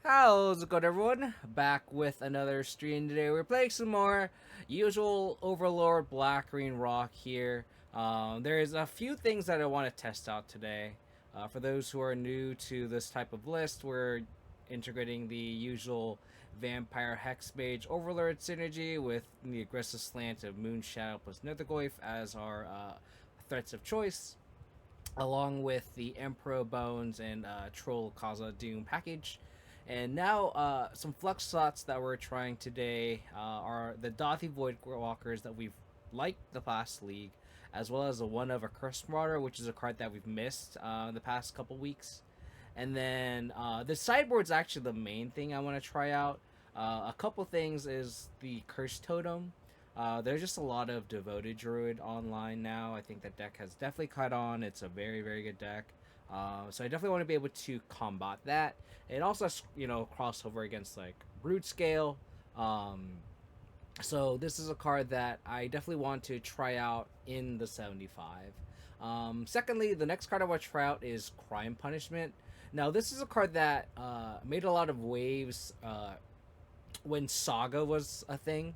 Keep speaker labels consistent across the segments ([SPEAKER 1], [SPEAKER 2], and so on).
[SPEAKER 1] How's it going, everyone? Back with another stream today. We're playing some more usual Overlord Black Green Rock here. There's a few things that I want to test out today. For those who are new to this type of list, we're integrating the usual Vampire Hexmage Overlord synergy with the aggressive slant of Moon Shadow plus Nethergoyf as our threats of choice, along with the Emperor Bones and Troll khazad-dum package. And now, some flux slots that we're trying today are the Dothy Voidwalkers that we've liked the past league, as well as the one of a Cursed Marauder, which is a card that we've missed the past couple weeks. And then the sideboard's actually the main thing I want to try out. A couple things is the Cursed Totem. There's just a lot of Devoted Druid online now. I think that deck has definitely caught on. It's a very, very good deck. So I definitely want to be able to combat that. It also has, crossover against like Brute Scale. Um, so this is a card that I definitely want to try out in the 75. Secondly, the next card I want to try out is Crime Punishment. Now, this is a card that made a lot of waves when Saga was a thing.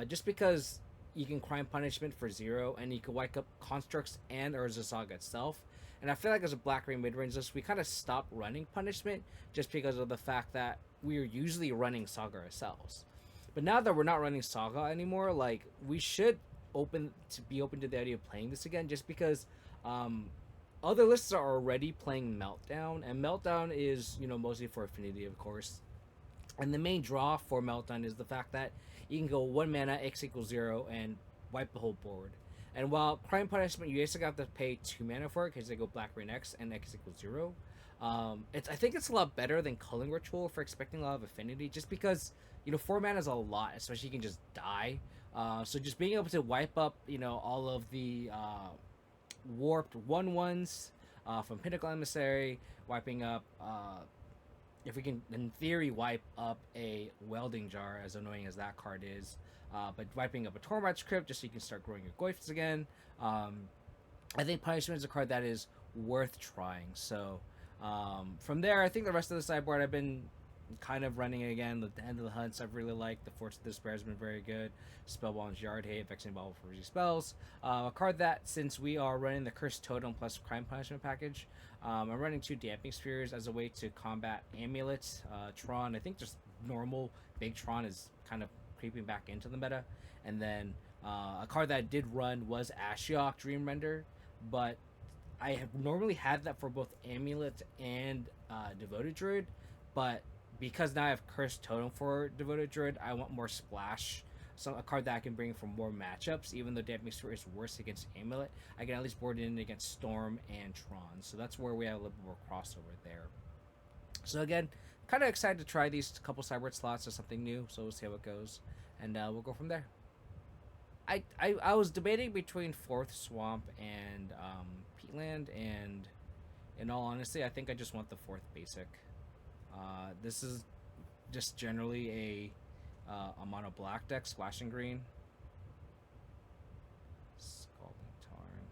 [SPEAKER 1] Just because you can Crime Punishment for 0 and you can wipe up Constructs and Urza Saga itself. And I feel like as a Black Ring mid-range list, we kind of stopped running Punishment just because of the fact that we are usually running Saga ourselves. But now that we're not running Saga anymore, like, we should be open to the idea of playing this again, just because um, other lists are already playing Meltdown, and Meltdown is, mostly for Affinity, of course. And the main draw for Meltdown is the fact that you can go 1 mana, X equals 0, and wipe the whole board. And while Crime Punishment, you basically have to pay 2 mana for it because they go Black Rain X and X equals 0. I think it's a lot better than Culling Ritual for expecting a lot of Affinity, just because 4 mana is a lot, especially you can just die. So just being able to wipe up all of the warped 1/1s from Pinnacle Emissary, wiping up if we can, in theory, wipe up a Welding Jar, as annoying as that card is, but wiping up a Tormod's Crypt just so you can start growing your Goyfs again. I think Punishment is a card that is worth trying. So from there, I think the rest of the sideboard I've been kind of running again. The End of the Hunts I've really liked. The Force of Despair has been very good. Spellbound's Yard Hate, Vexing Bubble for easy spells. A card that, since we are running the Cursed Totem plus Crime Punishment package, I'm running 2 Damping Spheres as a way to combat Amulet. Tron, I think just normal big Tron is kind of creeping back into the meta. And then a card that I did run was Ashiok Dreamrender, but I have normally had that for both Amulet and Devoted Druid, but because now I have Cursed Totem for Devoted Druid, I want more splash. So a card that I can bring for more matchups, even though Damping Sphere is worse against Amulet, I can at least board it in against Storm and Tron. So that's where we have a little more crossover there. So again, kind of excited to try these couple sideboard slots as something new. So we'll see how it goes, and we'll go from there. I was debating between Fourth Swamp and Peatland, and in all honesty, I think I just want the fourth basic. This is just generally a mono black deck, splashing green. Scalding Tarn.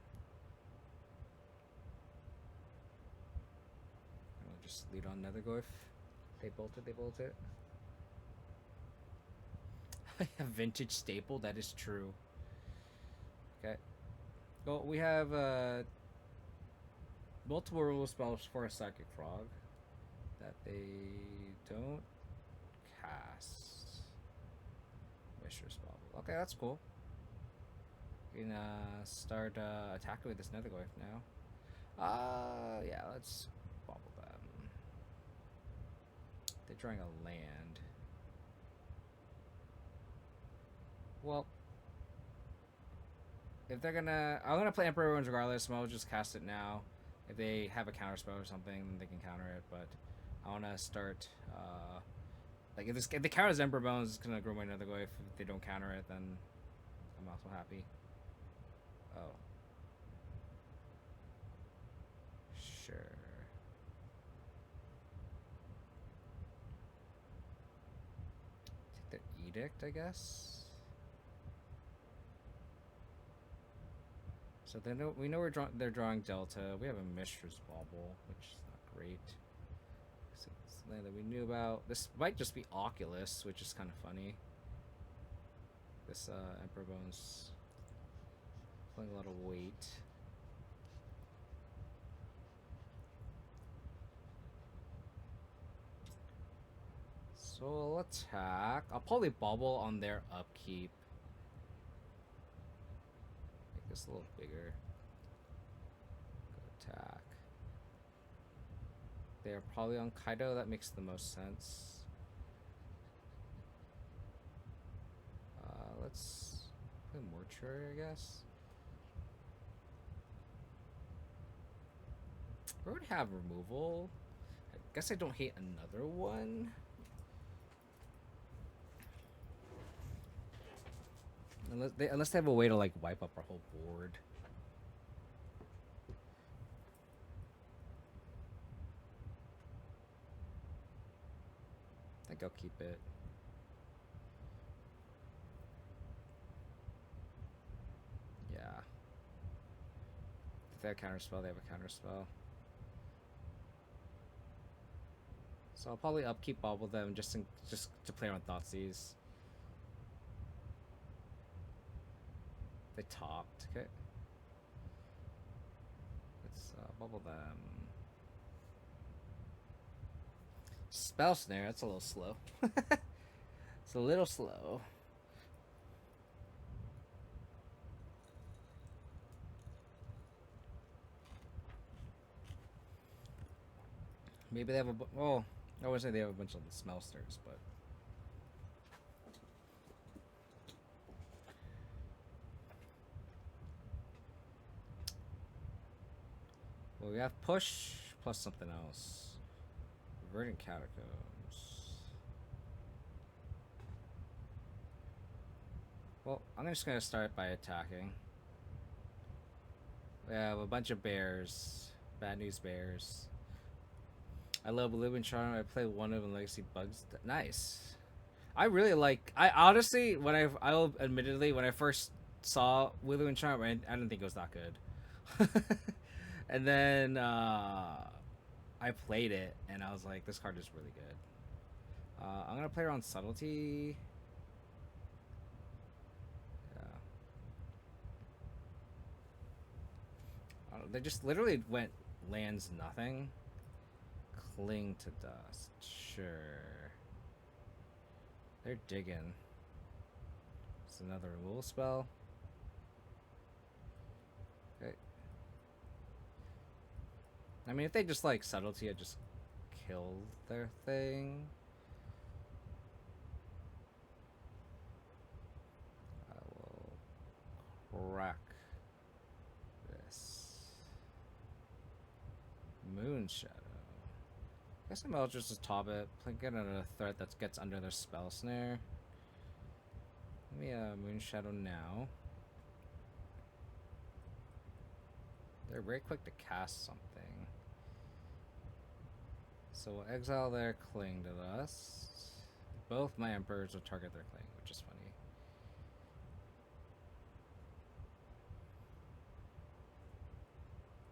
[SPEAKER 1] I'll just lead on Nethergoyf. They bolt it, they bolt it. A vintage staple, that is true. Okay. Well, we have multiple rule spells for a Psychic Frog that they don't cast. Mistress Bubble. Okay, that's cool. We can start attacking with this Nethergoyf now. Yeah, let's bubble them. They're drawing a land. Well, if they're gonna, I'm gonna play Emperor Ruins regardless. So I'll just cast it now. If they have a counter spell or something, then they can counter it. But I want to start. Like if the counter is Emperor Bones, it's gonna grow my Nethergoyf. If they don't counter it, then I'm also happy. Oh, sure. Take the Edict, I guess. So we know they're drawing Delta. We have a Mistress Bauble, which is not great. land that we knew about. This might just be Oculus, which is kind of funny. This Emperor Bones playing a lot of weight. So I'll attack. I'll probably bubble on their upkeep. Make this a little bigger. Go attack. They're probably on Kaido. That makes the most sense. Let's play Mortuary, I guess. We would have removal. I guess I don't hate another one. Unless they have a way to like wipe up our whole board. I think I'll keep it. Yeah. If they have a counterspell, they have a counterspell. So I'll probably upkeep bubble them just to play around Thoughtseize. They topped. Okay. Let's bubble them. Spell Snare. That's a little slow. It's a little slow. Maybe they have a... Well, I would say they have a bunch of the Spell Snares, but... Well, we have Push plus something else. Verdant Catacombs. Well, I'm just gonna start by attacking. We have a bunch of bears. Bad news bears. I love Blue and Charm. I play one of them Legacy Bugs. Nice. I really like... I honestly, I'll admittedly, when I first saw Willow and Charm, I didn't think it was that good. And then I played it, and I was like, this card is really good. I'm going to play around Subtlety. Yeah. They just literally went lands nothing. Cling to Dust. Sure. They're digging. It's another removal spell. Okay. I mean, if they just like Subtlety, I'd just kill their thing. I will crack this. Moonshadow. I guess I'll just top it. Get another threat that gets under their Spell Snare. Give me a Moonshadow now. They're very quick to cast something. So we'll exile their Cling to Dust. Both my Emperors will target their Cling, which is funny.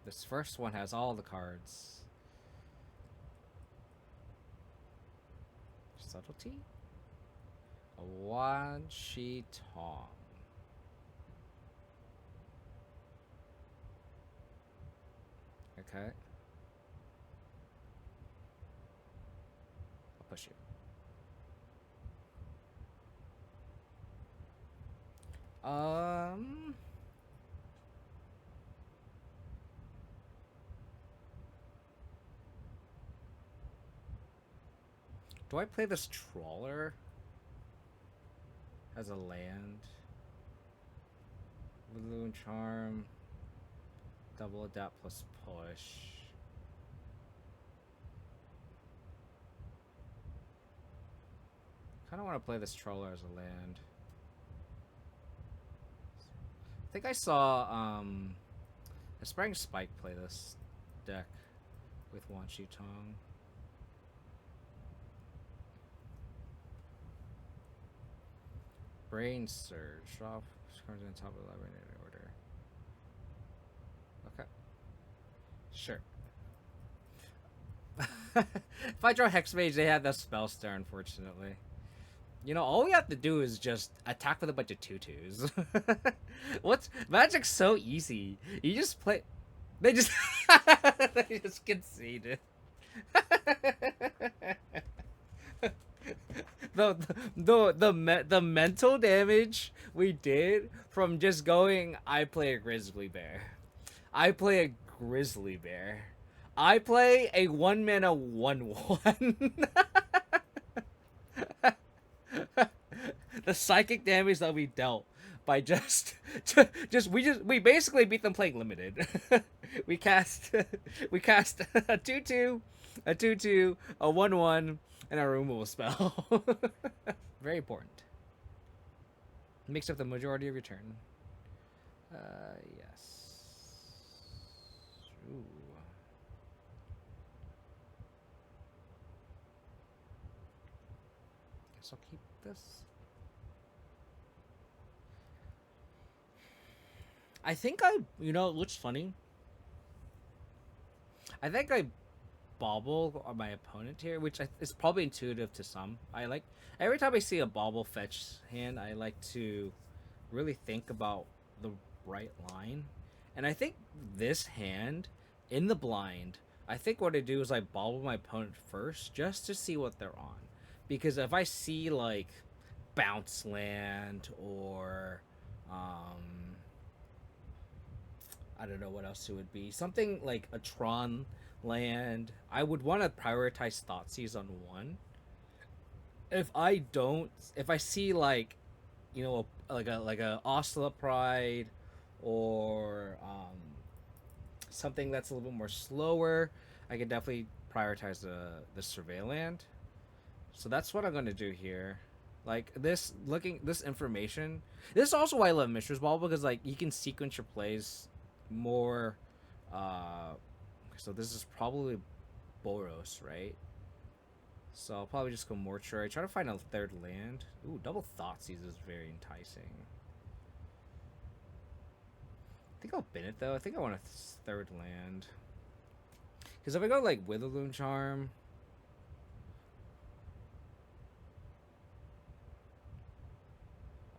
[SPEAKER 1] This first one has all the cards. Subtlety? A Wan-Shi Tong. Okay. I'll push you. Do I play this Trawler as a land? Balloon Charm, double adapt plus push. Kind of want to play this Trawler as a land. I think I saw Aspiring Spike play this deck with Wan-Shi Tong. Brain Surge. Drop cards on top of the library in order. Okay. Sure. If I draw Hexmage, they have the spell star, unfortunately. You know, all we have to do is just attack with a bunch of tutus. What's Magic's so easy. You just play. They just they just conceded. The mental damage we did from just going. I play a grizzly bear. I play a grizzly bear. I play a 1-mana 1/1. The psychic damage that we dealt by we basically beat them playing limited. we cast a 2/2, a 2/2, a 1/1, and a removal spell. Very important. Makes up the majority of your turn. Yes. Ooh. Guess I'll keep this. I think you know, what's funny? I think I bobble on my opponent here, which is probably intuitive to some. I like, every time I see a bobble fetch hand, I like to really think about the right line. And I think this hand, in the blind, I think what I do is I bobble my opponent first just to see what they're on. Because if I see like bounce land or I don't know what else it would be. Something like a Tron land. I would want to prioritize Thoughtseize on one. If I see like, you know, like a Osla Pride or something that's a little bit more slower, I can definitely prioritize the Survey land. So that's what I'm gonna do here. Like this information. This is also why I love Mishra's Ball, because like you can sequence your plays more. So this is probably Boros, right? So I'll probably just go Mortuary. Try to find a third land. Ooh, double Thoughtseize is very enticing. I think I'll bin it though. I think I want a third land. Because if I go like Witherloom Charm.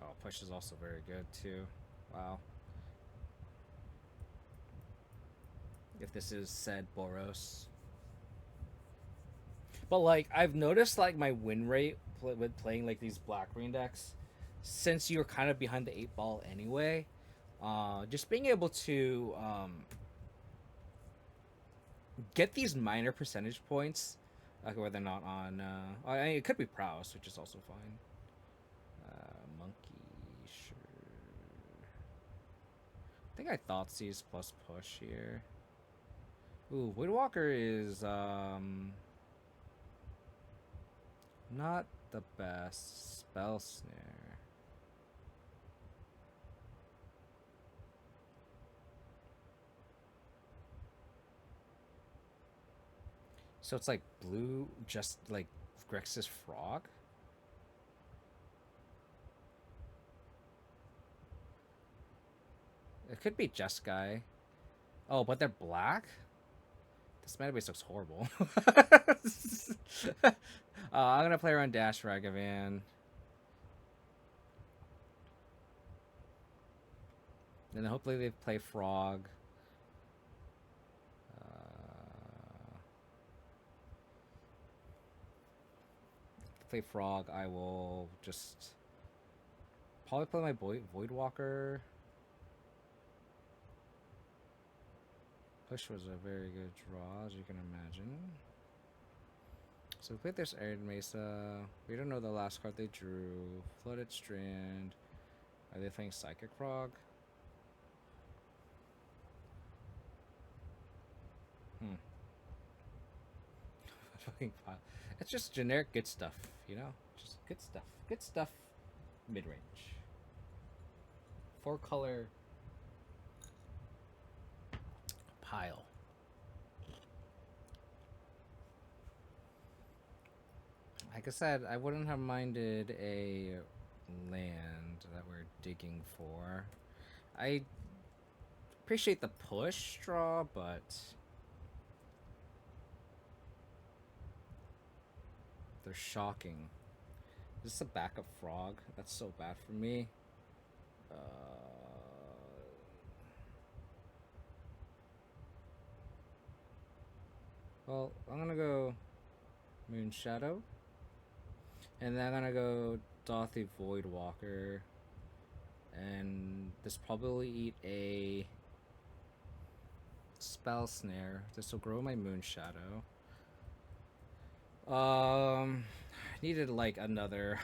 [SPEAKER 1] Oh, push is also very good too. Wow. If this is said Boros. But like, I've noticed like my win rate with playing like these black green decks, since you're kind of behind the 8 ball anyway, just being able to get these minor percentage points, like where they're not on. I mean, it could be prowess, which is also fine. Monkey, sure. I think I Thoughtseize plus push here. Ooh, Woodwalker is not the best. Spell Snare. So it's like blue, just like Grex's Frog? It could be Jeskai. Oh, but they're black? This metabase looks horrible. I'm gonna play around Dash Ragavan. And then hopefully they play Frog. Play Frog, I will just probably play my Voidwalker. Push was a very good draw, as you can imagine. So we played this Arid Mesa. We don't know the last card they drew. Flooded Strand. Are they playing Psychic Frog? It's just generic good stuff, you know? Just good stuff. Good stuff. Mid-range. 4-color pile. Like I said, I wouldn't have minded a land that we're digging for. I appreciate the push draw, but They're shocking. Is this a backup frog? That's so bad for me. Well, I'm gonna go Moon Shadow. And then I'm gonna go Dothy Voidwalker. And this probably eat a Spell Snare. This will grow my Moon Shadow. I needed like another.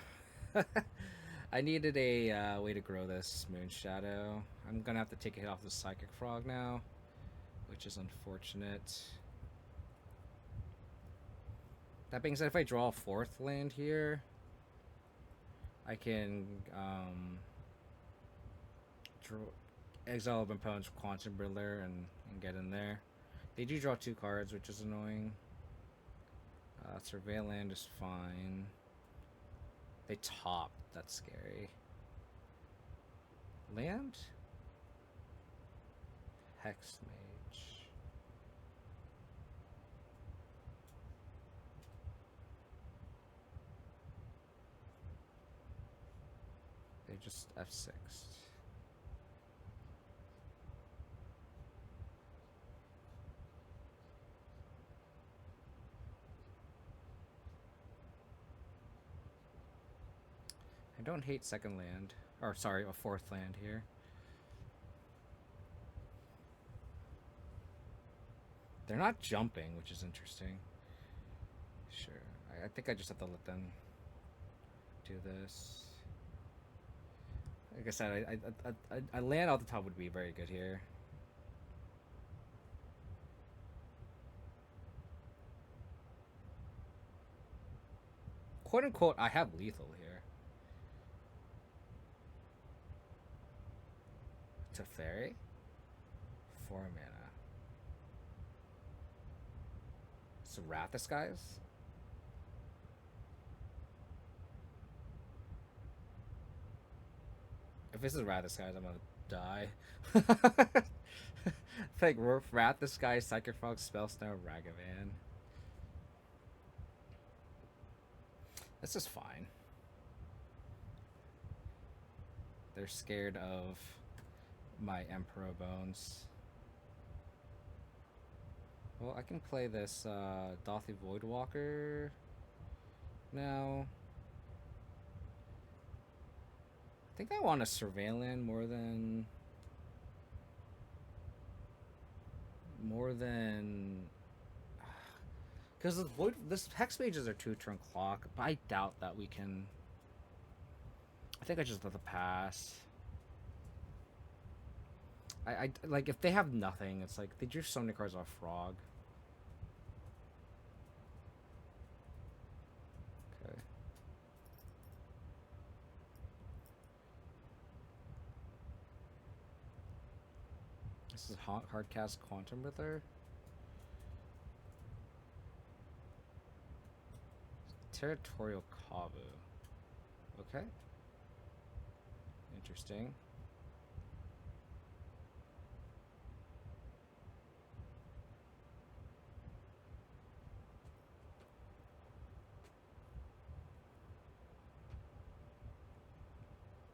[SPEAKER 1] I needed a way to grow this Moon Shadow. I'm gonna have to take a hit off the Psychic Frog now, which is unfortunate. That being said, if I draw a 4th land here, I can exile an opponent's Quantum Briller and get in there. They do draw 2 cards, which is annoying. Surveil land is fine. They top. That's scary. Land? Hexmage. They just F6. I don't hate second land. Or, sorry, a 4th land here. They're not jumping, which is interesting. Sure. I think I just have to let them do this. Like I said, I land off the top would be very good here. Quote unquote, I have lethal here. Teferi? 4 mana. So Wrath Disguise? If this is Wrath Disguise, I'm gonna die. Like Wrath Disguise, Psychic Frog, Spell Snare, Ragavan. This is fine. They're scared of my Emperor Bones. Well, I can play this Dothy Voidwalker now. I think I want a Surveillant more than because this Hexmages are 2-turn clock, but I doubt that we can. I think I just let the pass. I like if they have nothing, it's like they drew so many cards off Frog. Okay. This is Hardcast Quantum Briller. Territorial Kavu. Okay. Interesting.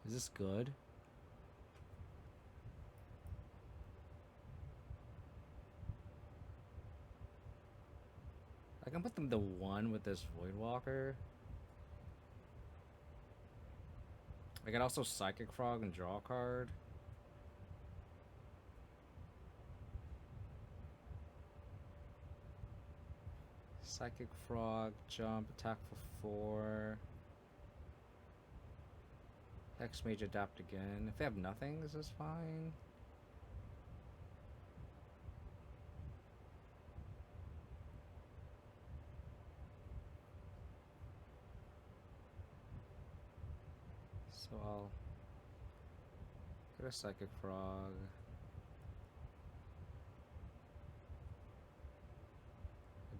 [SPEAKER 1] Is this good? I can put them to 1 with this Voidwalker. I can also Psychic Frog and draw a card. Psychic Frog, jump, attack for 4. Hexmage, adapt again. If they have nothing, this is fine. So I'll get a Psychic Frog.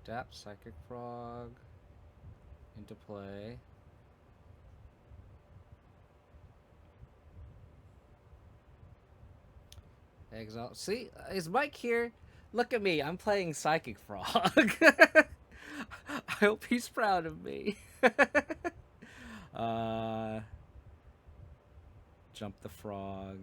[SPEAKER 1] Adapt Psychic Frog into play. Exile. See, is Mike here? Look at me. I'm playing Psychic Frog. hope he's proud of me. Jump the frog.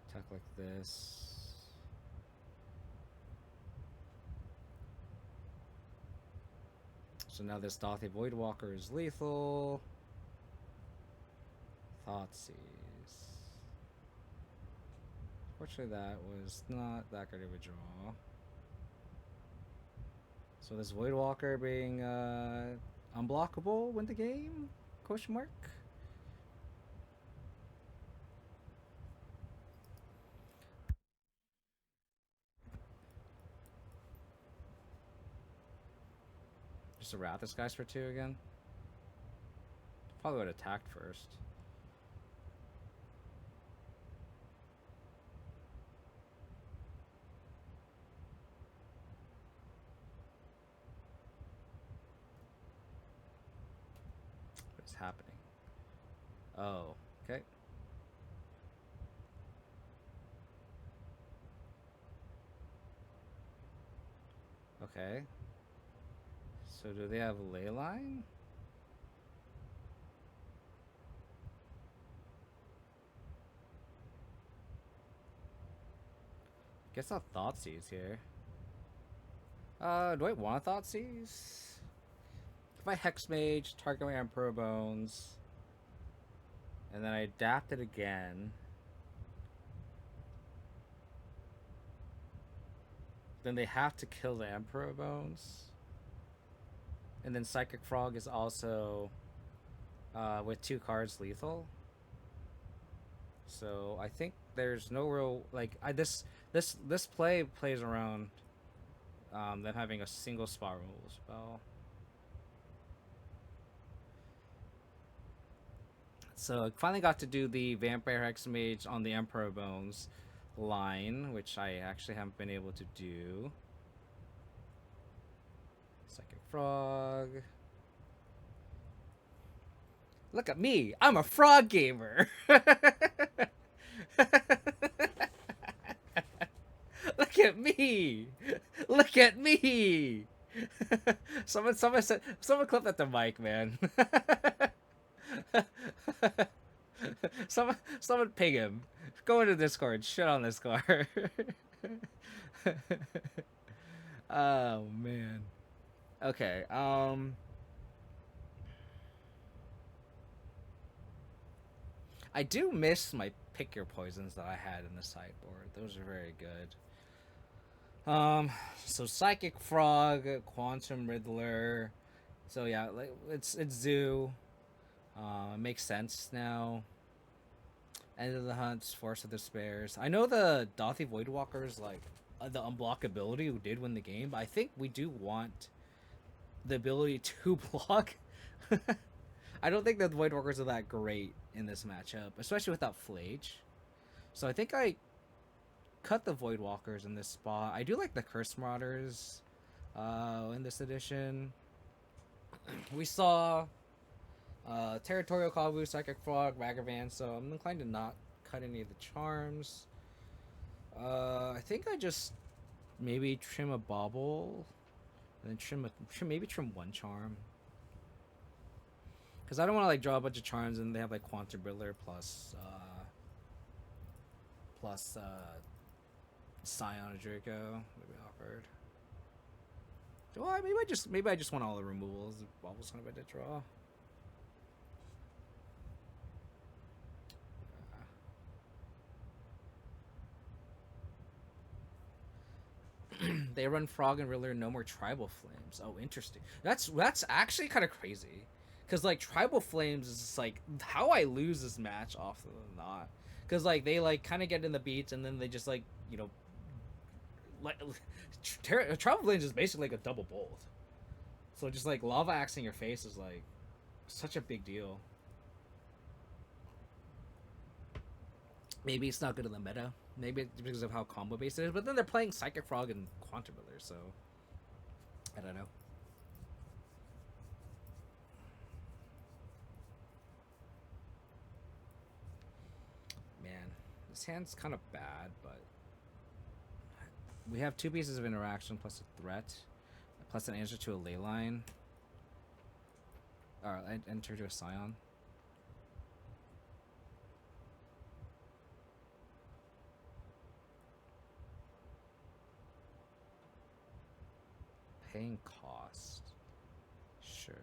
[SPEAKER 1] Attack like this. So now this Dothy Voidwalker is lethal. Thoughtseize. Fortunately, that was not that good of a draw. So this Voidwalker being unblockable win the game? Question mark. Just to rat this guy's for 2 again. Probably would have attacked first. What's happening? Oh, okay. Okay. So do they have a ley line? Guess I'll Thoughtseize here. Do I want to Thoughtseize? If I Hexmage, target my Emperor Bones, and then I adapt it again, then they have to kill the Emperor Bones. And then Psychic Frog is also with 2 cards lethal. So I think there's no real this play plays around them having a single spot removal spell. So I finally got to do the Vampire Hexmage on the Emperor Bones line, which I actually haven't been able to do. Psychic Frog. Look at me! I'm a frog gamer! Look at me! Look at me! Someone clip that the mic, man. Someone ping him. Go into Discord. Shit on this car. Oh man. Okay. I do miss my pick your poisons that I had in the sideboard. Those are very good. So Psychic Frog, Quantum Riddler. So yeah, like it's Zoo. It makes sense now. End of the Hunts, Force of Despairs. I know the Dothy Voidwalkers like the unblockability did win the game, but I think we do want the ability to block. I don't think that the Voidwalkers are that great in this matchup, especially without Flage. So I think I cut the Voidwalkers in this spot. I do like the Curse Marauders in this edition. We saw Territorial Kavu, Psychic Frog, Ragavan, so I'm inclined to not cut any of the charms. I think I just maybe trim a Bauble, and then maybe trim 1 charm. Because I don't want to like draw a bunch of charms and they have like Quantum Riddler plus Scion of Draco. That'd be awkward. Well, maybe I just want all the removals. Bauble's kind of a dead draw. They run Frog and Riddler, no more Tribal Flames. Oh, interesting. That's actually kind of crazy. Because, like, Tribal Flames is just, like, how I lose this match often than not. Because, like, they, like, kind of get in the beats and then they just, like, you know... like Tribal Flames is basically like a double bolt. So just, like, Lava Axing your face is, like, such a big deal. Maybe it's not good in the meta. Maybe it's because of how combo based it is. But then they're playing Psychic Frog and Quantum Riddler, so... I don't know. Man, this hand's kind of bad, but... We have 2 pieces of interaction plus a threat, plus an answer to a ley line. Alright, enter to a scion. Paying cost. Sure.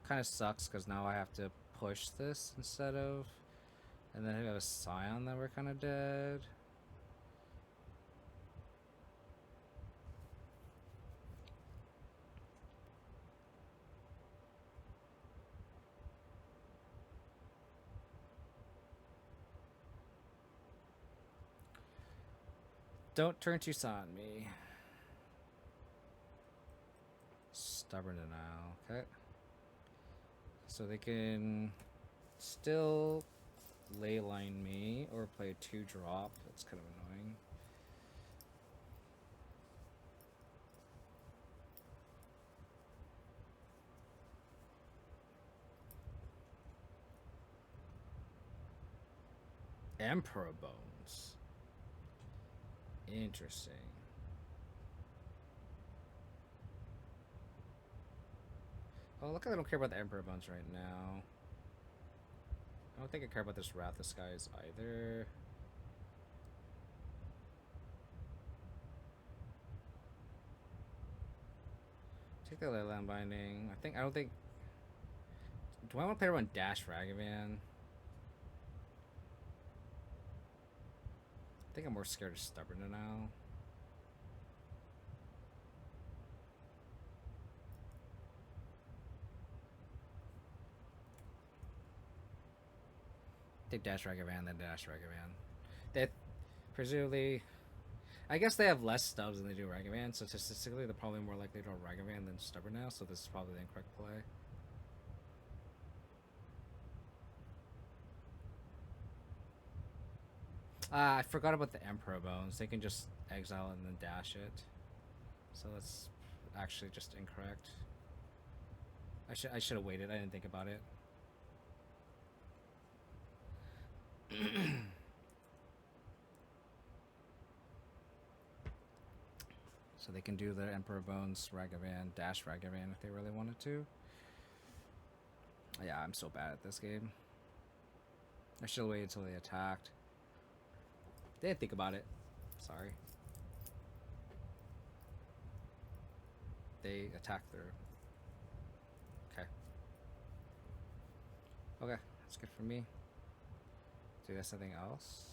[SPEAKER 1] Kind of sucks because now I have to push this instead of. And then I have a scion that we're kind of dead. Don't turn Tucson on me. Stubborn denial. Okay. So they can still leyline me or play a 2-drop. That's kind of annoying. Emperor Bones. Interesting. Oh, look, I don't care about the Emperor Bones right now. I don't think I care about this Wrath of Skies either. Take the Leyland Binding. I don't think... Do I want to play around Dash Ragavan? I think I'm more scared of Stubborn now. Take Dash Ragavan, then Dash Ragavan. They presumably... I guess they have less stubs than they do Ragavan, so statistically they're probably more likely to draw Ragavan than Stubborn now, so this is probably the incorrect play. I forgot about the Emperor Bones. They can just exile and then dash it. So that's actually just incorrect. I should have waited. I didn't think about it. So they can do the Emperor Bones Ragavan, dash Ragavan if they really wanted to. Yeah, I'm so bad at this game. I should have waited until they attacked. They didn't think about it. Sorry. They attacked through. Okay. Okay, that's good for me. Do there's something else?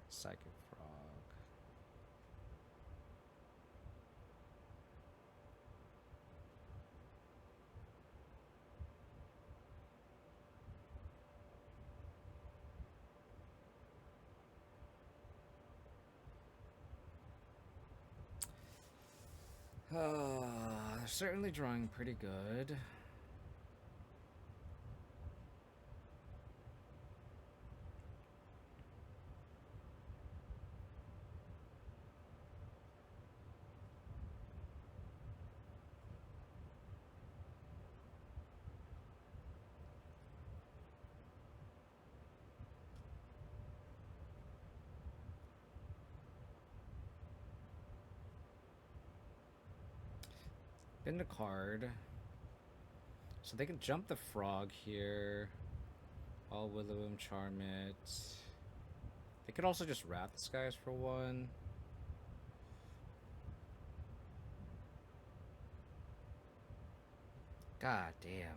[SPEAKER 1] Psychic Frog. They're certainly drawing pretty good. Bend a card. So they can jump the frog here. All Willowim, Charm it. They could also just Wrath the Skies for 1. God damn.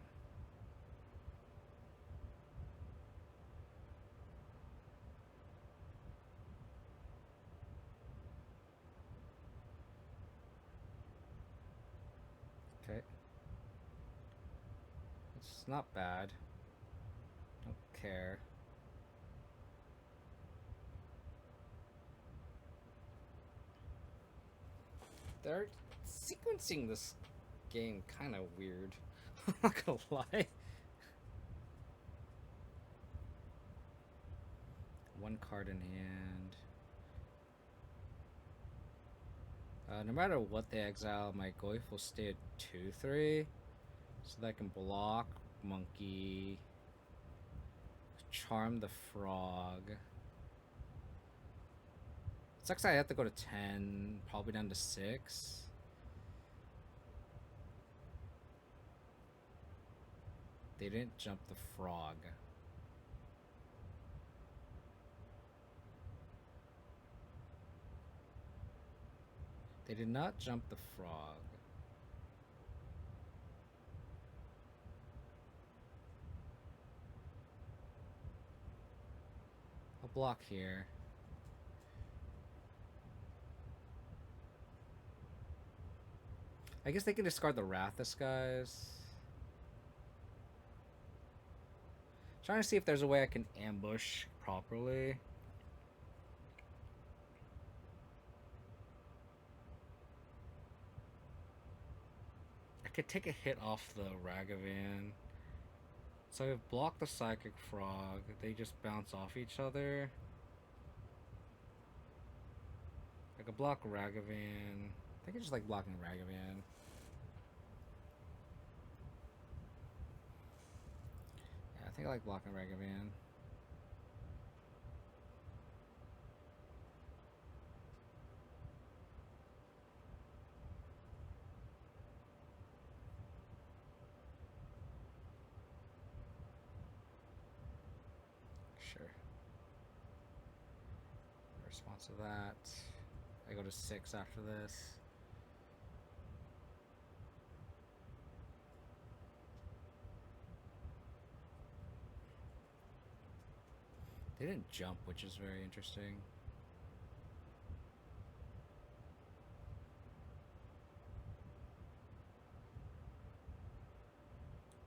[SPEAKER 1] Okay. It's not bad. Don't care. They're sequencing this game kind of weird. I'm not gonna lie. 1 card in hand. No matter what they exile, my Goyf will stay at 2/3, so that I can block Monkey, Charm the frog. Sucks I have to go to 10, probably down to 6. They didn't jump the frog. They did not jump the frog. I'll block here. I guess they can discard the Wrathus guys. Trying to see if there's a way I can ambush properly. I could take a hit off the Ragavan. So I've blocked the Psychic Frog. They just bounce off each other. I could block Ragavan. I think I just like blocking Ragavan. Yeah, I think I like blocking Ragavan. Sure. In response to that, I go to 6 after this. They didn't jump, which is very interesting.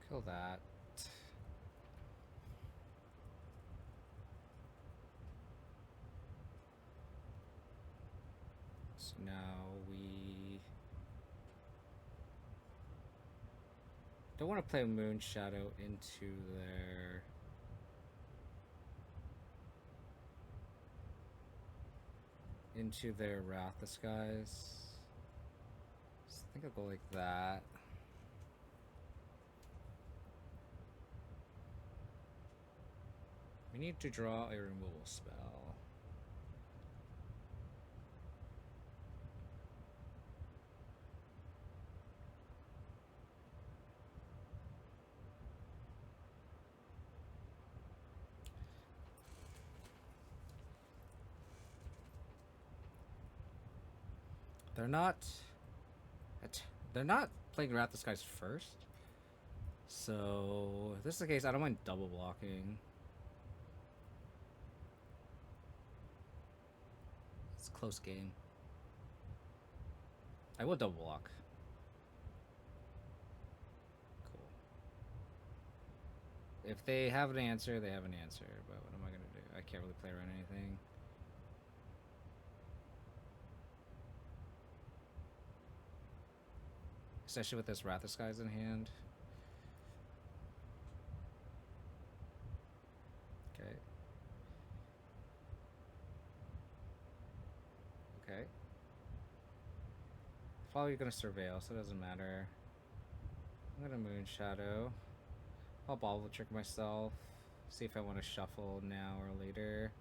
[SPEAKER 1] Kill that. So now we don't want to play Moon Shadow into their Wrathus guys. So I think I'll go like that. We need to draw a removal spell. They're not playing Wrathus guys first. So if this is the case, I don't mind double blocking. It's a close game. I will double block. Cool. If they have an answer, they have an answer. But what am I gonna do? I can't really play around anything. Especially with this Wrathus guys in hand. Okay. Okay. Probably gonna surveil, so it doesn't matter. I'm gonna Moon Shadow. I'll bobble trick myself. See if I want to shuffle now or later.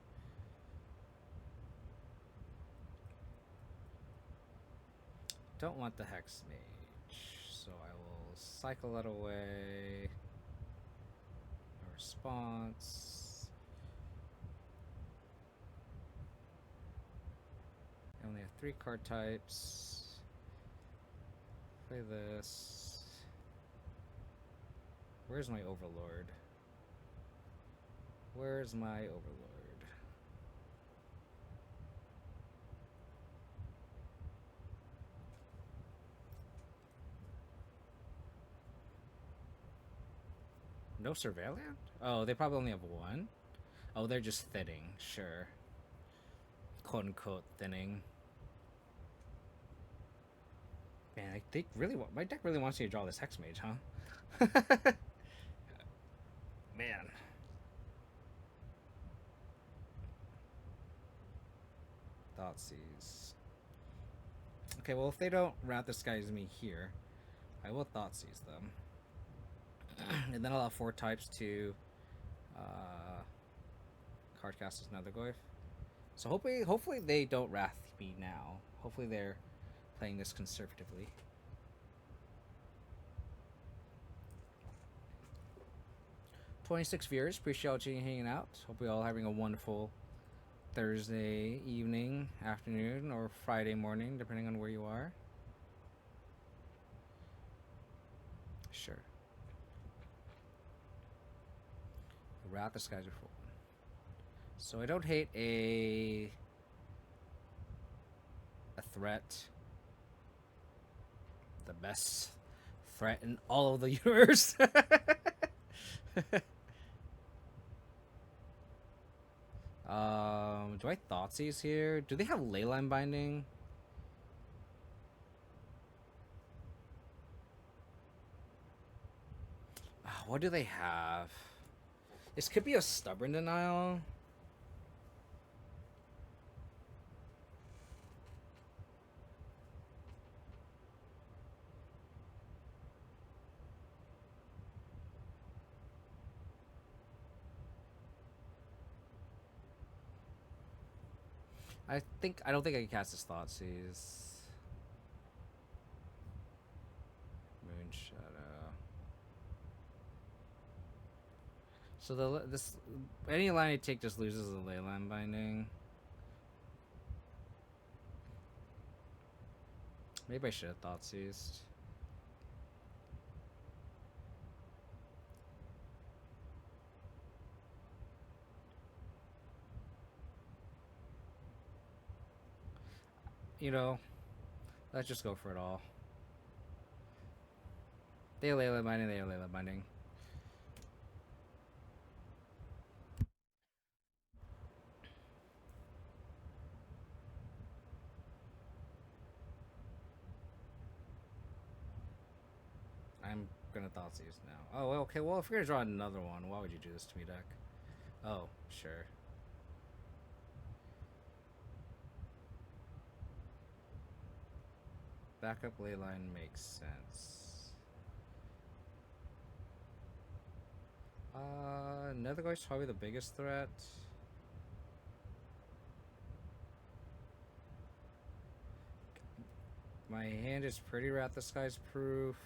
[SPEAKER 1] Don't want the Hexmage, so I will cycle that away. No response. I only have 3 card types. Play this. Where's my Overlord? Where's my Overlord? No surveillance? Oh, they probably only have 1? Oh, they're just thinning, sure. Quote unquote thinning. Man, they really want, my deck really wants you to draw this Hexmage, huh? Man. Thoughtseize. Okay, well if they don't Wrathus guys me here, I will Thoughtseize them. And then I'll have 4 types to hard cast is another Goyf. So hopefully they don't wrath me now. Hopefully they're playing this conservatively. $26 viewers. Appreciate you hanging out. Hope we all having a wonderful Thursday evening, afternoon, or Friday morning, depending on where you are. Sure. Wrath the skies before. So I don't hate a threat. The best threat in all of the universe. Do I Thoughtseize here? Do they have Leyline Binding? What do they have? This could be a Stubborn Denial. I don't think I can cast this Thoughtseize. Moonshadow. So any line I take just loses the Leyline Binding. Maybe I should have Thoughtseized. You know, let's just go for it all. They have Leyline Binding, they have Leyline Binding. I'm gonna Thoughtseize now. Oh, okay, well, if you're gonna draw another one, why would you do this to me, deck? Oh, sure. Backup Leyline makes sense. Nether Guy's probably the biggest threat. My hand is pretty Wrath the Skies proof.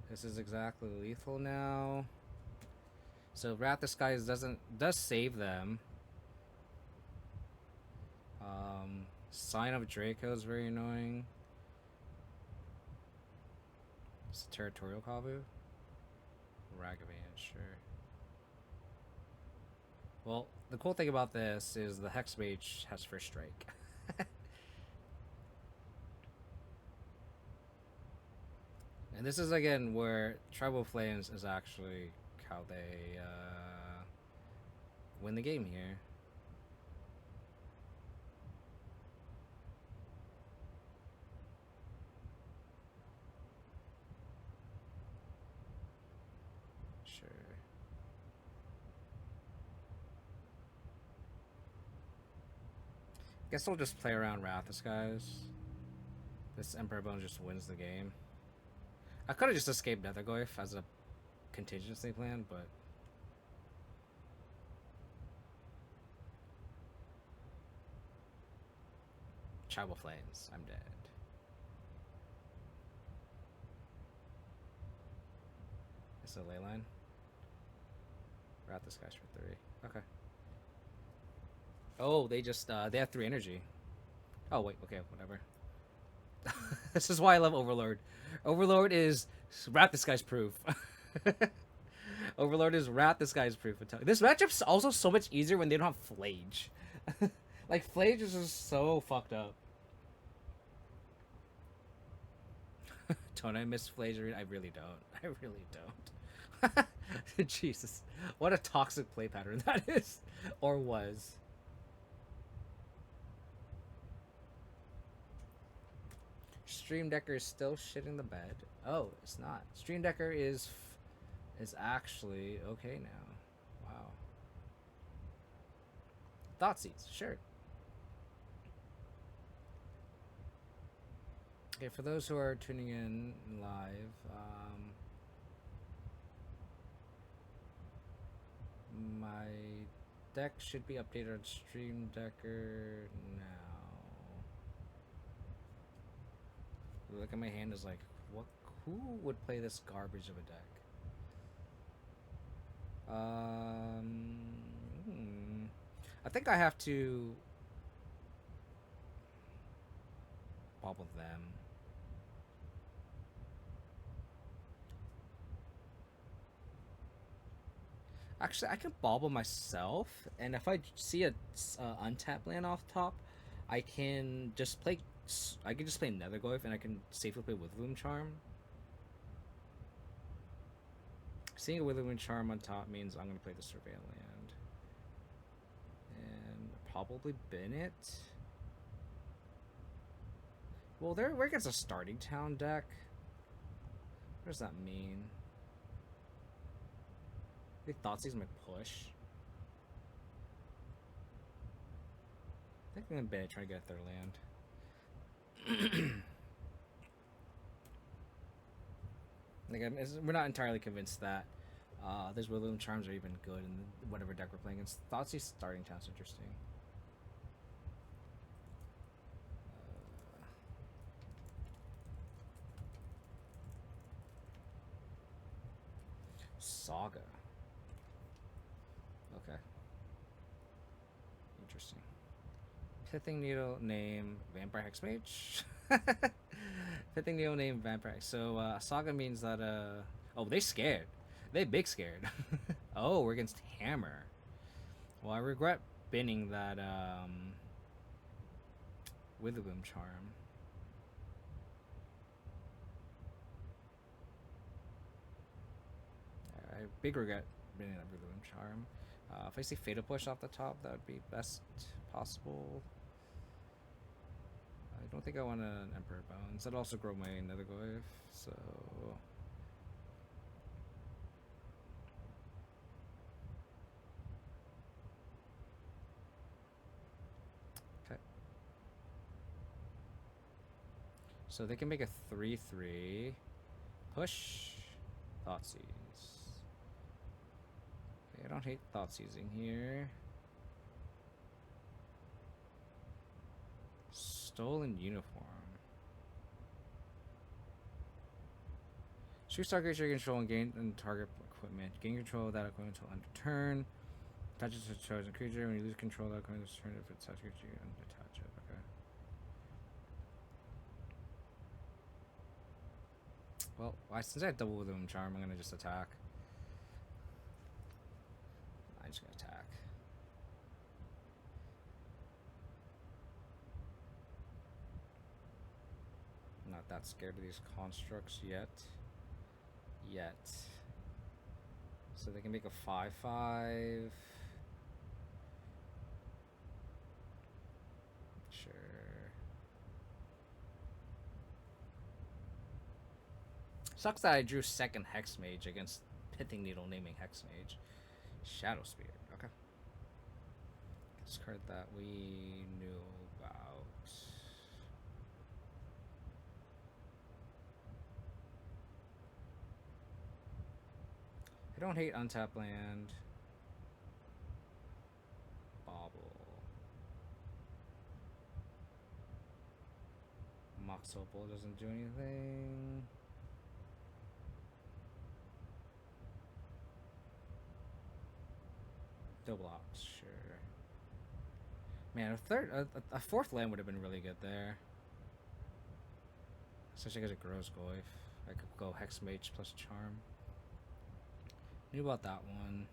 [SPEAKER 1] This is exactly lethal now. So Wrath the Skies does save them. Sign of Draco is very annoying. It's a Territorial Kavu. Ragavan, sure. Well, the cool thing about this is the Hexmage has first strike. And this is again where Tribal Flames is actually how they win the game here. Sure. Guess I'll just play around Wrath the Skies. This Emperor Bone just wins the game. I could have just escaped Nethergoyf as a contingency plan, but Tribal Flames, I'm dead. It's a Leyline. Wrath the Skies for 3. Okay. Oh, they just they have 3 energy. Oh wait, okay, whatever. This is why I love Overlord. Overlord is Wrath the Skies proof. Overlord is Wrath the Skies proof. This matchup's also so much easier when they don't have Flage. Like, Flage is just so fucked up. Don't I miss Flage? I really don't. I really don't. Jesus. What a toxic play pattern that is. Or was. Stream Decker is still shitting the bed. Oh, it's not. Stream Decker is actually okay now. Wow. Thoughtseize, sure. Okay, for those who are tuning in live, my Deck should be updated on Stream Decker now. Look at my hand is like, what? Who would play this garbage of a deck? I think I have to bobble them. Actually, I can bobble myself, and if I see a untapped land off top, I can just play. I can just play Netherglyph, and I can safely play Witherloom Charm. Seeing a Witherloom Charm on top means I'm gonna play the Surveil land, and probably bin it. Well, where gets a starting town deck? What does that mean? I think Thoughtseize might push. I think I'm gonna bin it, try to get a third land. Like, we're not entirely convinced that those Witherloom Charms are even good in whatever deck we're playing against. Thoughtseize starting town's interesting. Saga. Okay. Interesting. Pithing Needle name Vampire Hexmage. Pithing Needle name Vampire. So Saga means that oh, they scared. They big scared. Oh, we're against Hammer. Well, I regret binning that Witherloom Charm. I big regret binning that Witherloom Charm. If I see Fatal Push off the top, that would be best possible. I don't think I want an Emperor Bones. That'd also grow my Netherglyph, so... Okay. So they can make a 3/3. Push. Thoughtseize. Okay, I don't hate Thoughtseizing here. Stolen Uniform. Choose target you control and gain and target equipment. Gain control of that equipment until end of turn. Attach it to a chosen creature. When you lose control of that equipment, this turn, if it's attached to a creature, you unattach it. Okay. Well, since I have double Witherloom Charm, I'm gonna just attack. I'm just gonna attack. I'm not that scared of these constructs yet. So they can make a 5/5. Sure. Sucks that I drew second Hexmage against Pithing Needle naming Hexmage. Shadow Spear. Okay. Discard that we knew about. I don't hate untapped land. Bobble. Mox Opal doesn't do anything. Double ops, sure. Man, a fourth land would have been really good there. Especially because it grows Goyf. I could go Hexmage plus Charm. Knew about that one.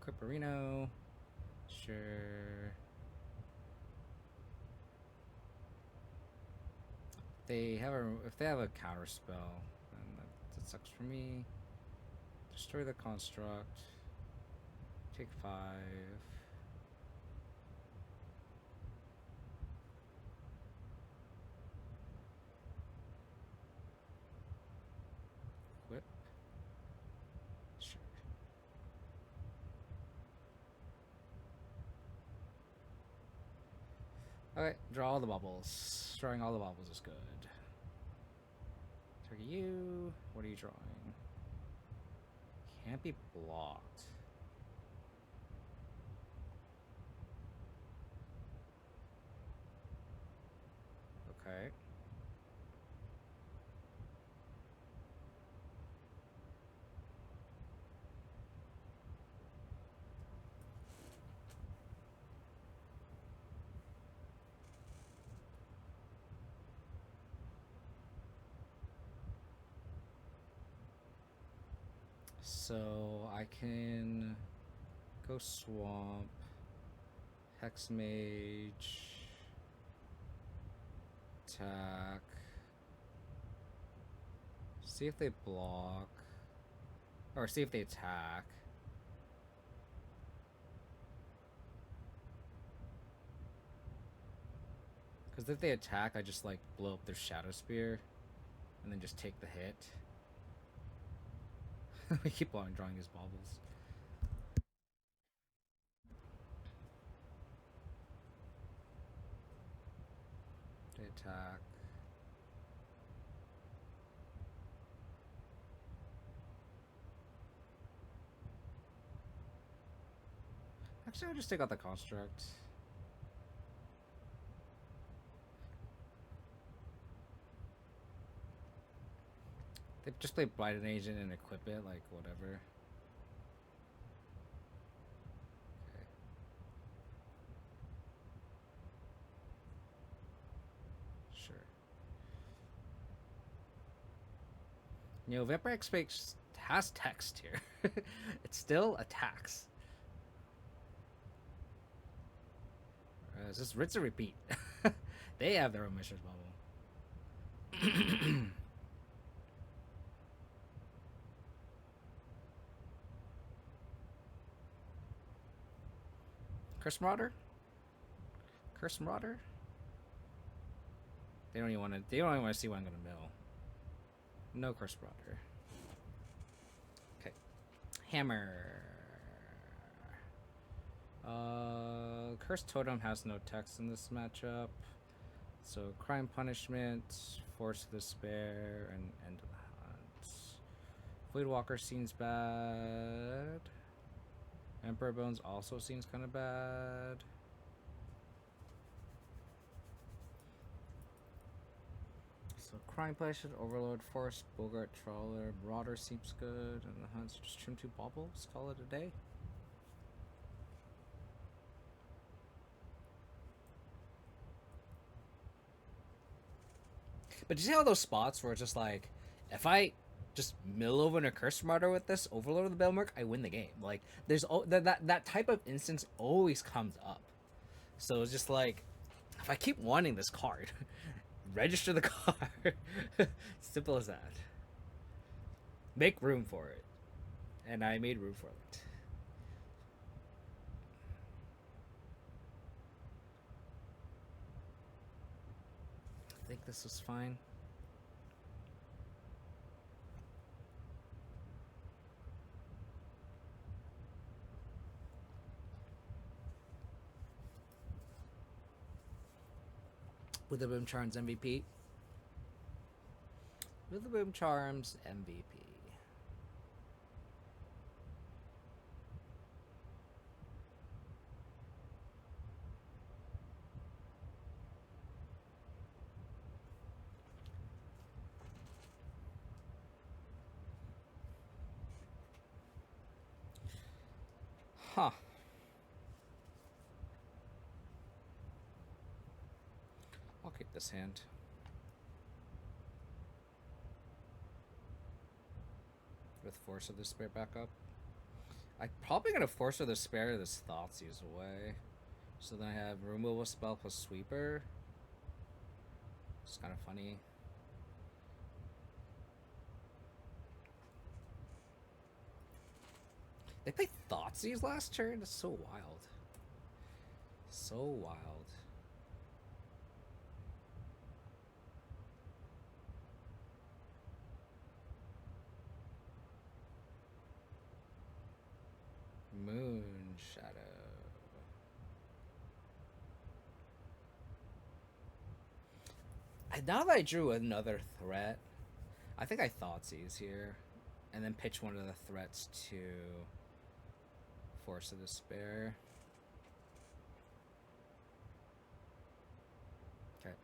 [SPEAKER 1] Quipperino. Sure. If they have a counter spell, then that sucks for me. Destroy the construct. Take 5. Whip. Sure. Alright, draw all the bubbles. Drawing all the bubbles is good. Target you. What are you drawing? Can't be blocked. Okay. So I can go swamp, Hexmage, attack, see if they block, or see if they attack. Because if they attack, I just like blow up their Shadow Spear and then just take the hit. We keep on drawing his baubles. They attack. Actually, I'll just take out the construct. They just play Blighted Agent and equip it, like whatever. Okay. Sure. You know, Vampire X has text here. It still attacks. It's just rinse and repeat. They have their own Mishra's Bubble. Curse Marauder? Curse Marauder? They don't even want to. They don't even want to see what I'm gonna mill. No Curse Marauder. Okay. Hammer. Curse Totem has no text in this matchup. So Crime Punishment, Force of Despair, and End of the Hunt. Voidwalker seems bad. Emperor Bones also seems kind of bad. So Crime Punishment, Overload, Force, Bogart, Trawler, Marauder seems good, and the Hunts just trim 2 baubles, call it a day. But you see how those spots where it's just like, if I just mill over in a Curse Marauder with this, overload the Bellmark, I win the game. Like, there's that type of instance always comes up. So it's just like, if I keep wanting this card, register the card. Simple as that. Make room for it. And I made room for it. I think this was fine. With the Boom Charms MVP. With the Boom Charms MVP. Huh. I'll keep this hand. With Force of Despair back up. I'm probably gonna Force of Despair this Thoughtseize away. So then I have Removal Spell plus Sweeper. It's kind of funny. They played Thoughtseize last turn? That's so wild. So wild. Moon Shadow. Now that I drew another threat, I think I Thoughtseize here. and then pitch one of the threats to Force of Despair. Okay.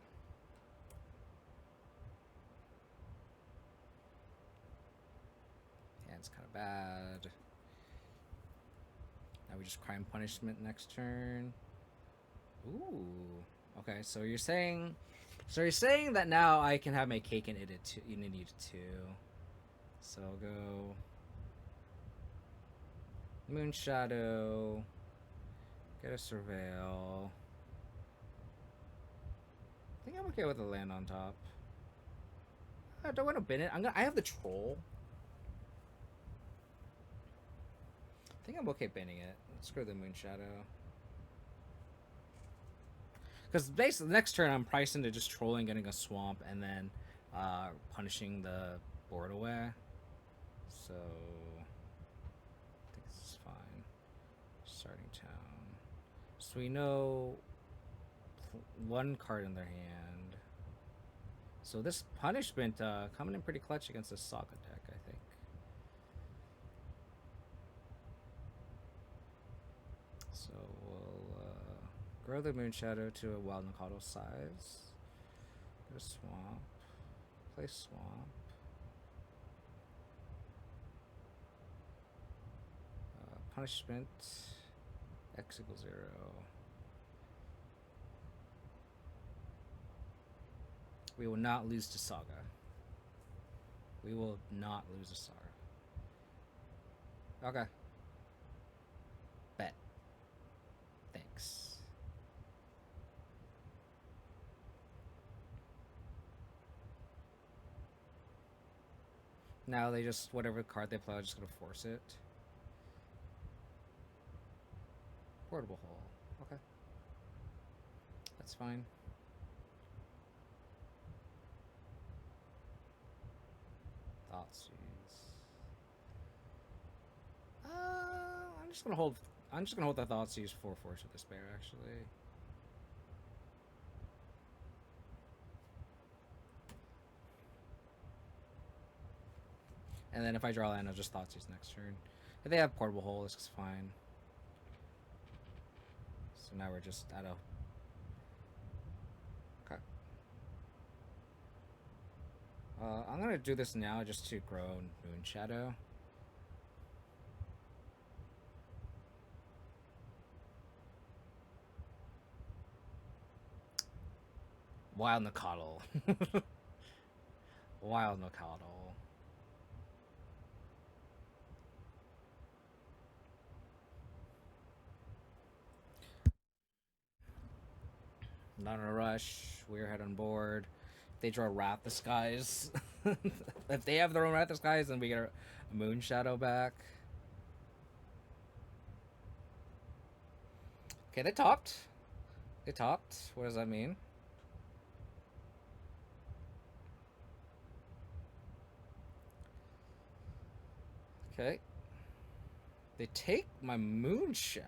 [SPEAKER 1] Hand's kind of bad. Now we just Crime Punishment next turn. Ooh. Okay, so you're saying that now I can have my cake and eat it too. You need it too. So I'll go Moonshadow. Get a Surveil. I think I'm okay with the land on top. I don't want to bin it. I have the Troll. I think I'm okay binning it. Let's go to the Moonshadow. Because basically, the next turn I'm priced into just trolling, getting a swamp, and then punishing the board away. So I think this is fine. Starting town. So we know one card in their hand. So this punishment coming in pretty clutch against the Saga deck, I think. So we'll grow the Moonshadow to a Wild Mikado size. Get a swamp. Play swamp. Punishment. X equals 0. We will not lose to Saga. We will not lose to Saga. Okay. Bet. Thanks. Now they just, whatever card they play, I'm just gonna force it. Portable hole. Okay. That's fine. Thoughtseize. I'm just gonna hold the Thoughtseize for Force of Despair, actually. And then if I draw land, I'll just Thoughtseize next turn. If they have Portable Hole, this is fine. So now we're just at a... Okay. I'm gonna do this now just to grow Moonshadow. Wild Mikado. Wild Mikado. Not in a rush. We're head on board. If they draw Wrath the Skies. If they have their own Wrath the Skies, then we get a Moonshadow back. Okay, they topped. They topped. What does that mean? Okay. They take my Moonshadow.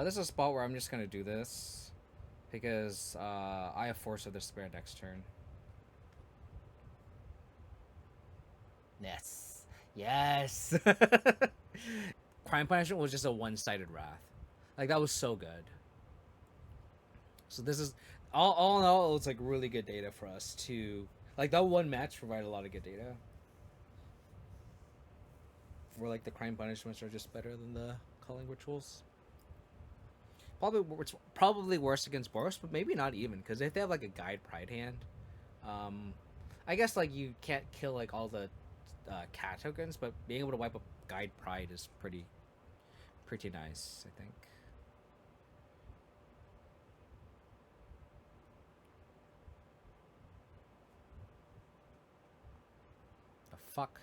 [SPEAKER 1] This is a spot where I'm just gonna do this because I have Force of Despair next turn. Yes. Yes. Crime Punishment was just a one-sided Wrath. Like, that was so good. So this is all in all, it's like really good data for us to, like, that one match provided a lot of good data. Where like the Crime Punishments are just better than the Culling Rituals. Probably worse against Boros, but maybe not even, because if they have like a Guide Pride hand, I guess like you can't kill like all the cat tokens, but being able to wipe up Guide Pride is pretty nice, I think. The fuck?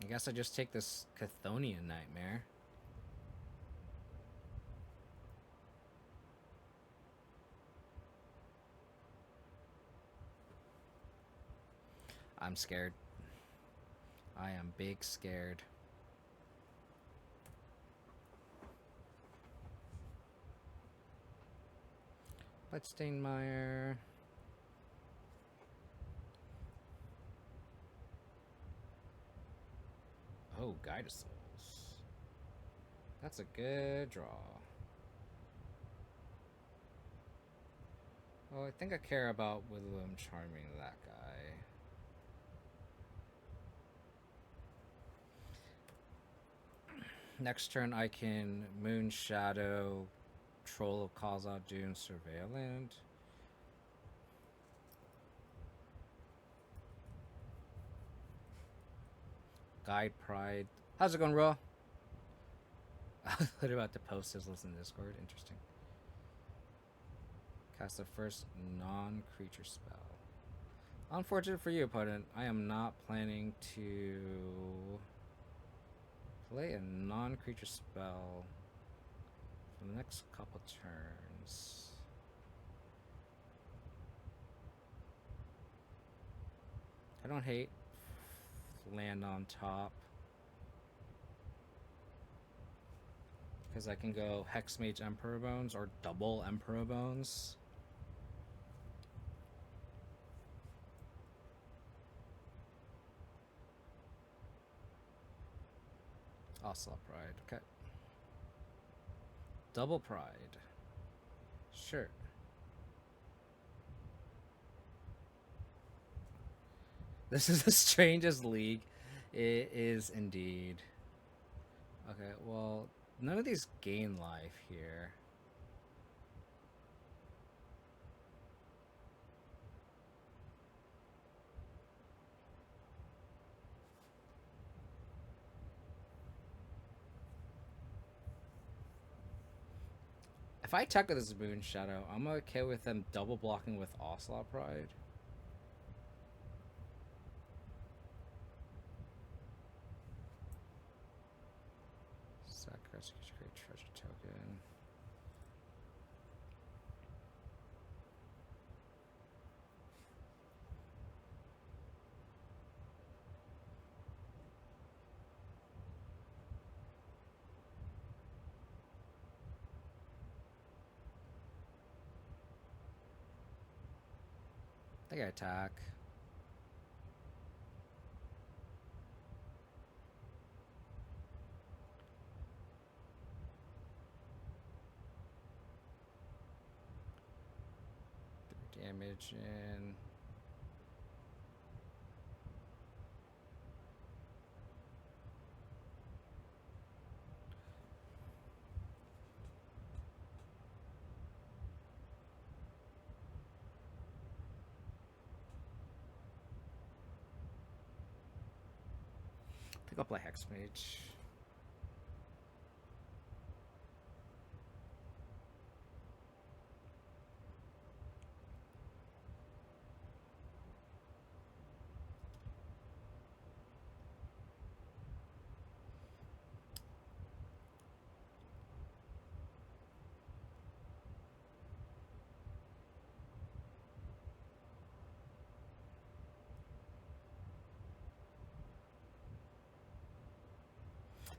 [SPEAKER 1] I guess I just take this Chthonian Nightmare. I'm scared. I am big scared. Steinmeier. Oh, Guide of Souls. That's a good draw. Oh, I think I care about Woodloom Charming that guy. Next turn I can Moon Shadow, Troll of khazad-dum, Surveillant. Guide Pride. How's it going, Raw? What about the post his list in Discord? Interesting. Cast the first non-creature spell. Unfortunate for you, opponent. I am not planning to play a non-creature spell for the next couple turns. I don't hate land on top, because I can go Hexmage Emperor Bones or double Emperor Bones. Oslo Pride, okay. Double Pride. Sure. This is the strangest league. It is indeed. Okay, well, none of these gain life here. If I check with this Moon Shadow, I'm okay with them double blocking with Oslo Pride. Sacrifice create treasure token. I think I attack. Damage in. I think I'll play Hexmage.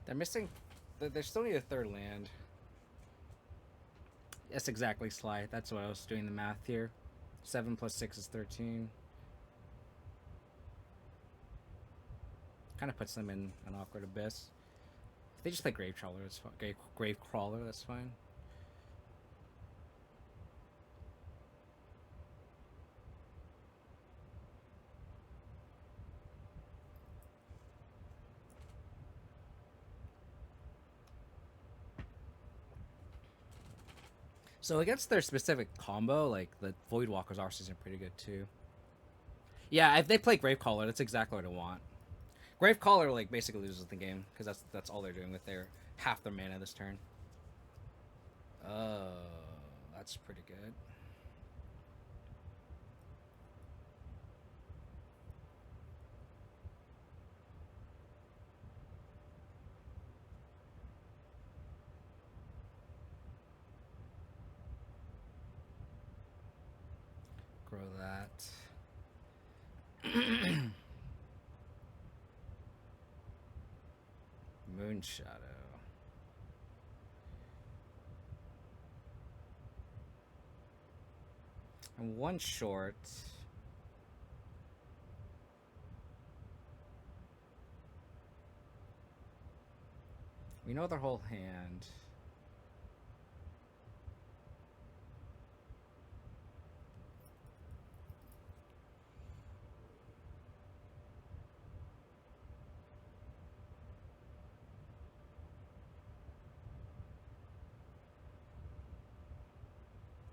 [SPEAKER 1] They're missing. They still need a third land. Yes, exactly, Sly. That's what I was doing the math here. 7 plus 6 is 13. Kind of puts them in an awkward abyss. If they just play Grave Crawler, that's fine. Grave Crawler, that's fine. So against their specific combo, like the Voidwalker's Arsenal is pretty good too. Yeah, if they play Gravecaller, that's exactly what I want. Gravecaller like basically loses the game because that's all they're doing with their half their mana this turn. Oh, that's pretty good. Grow that. Moon Shadow. And one short. We know their whole hand.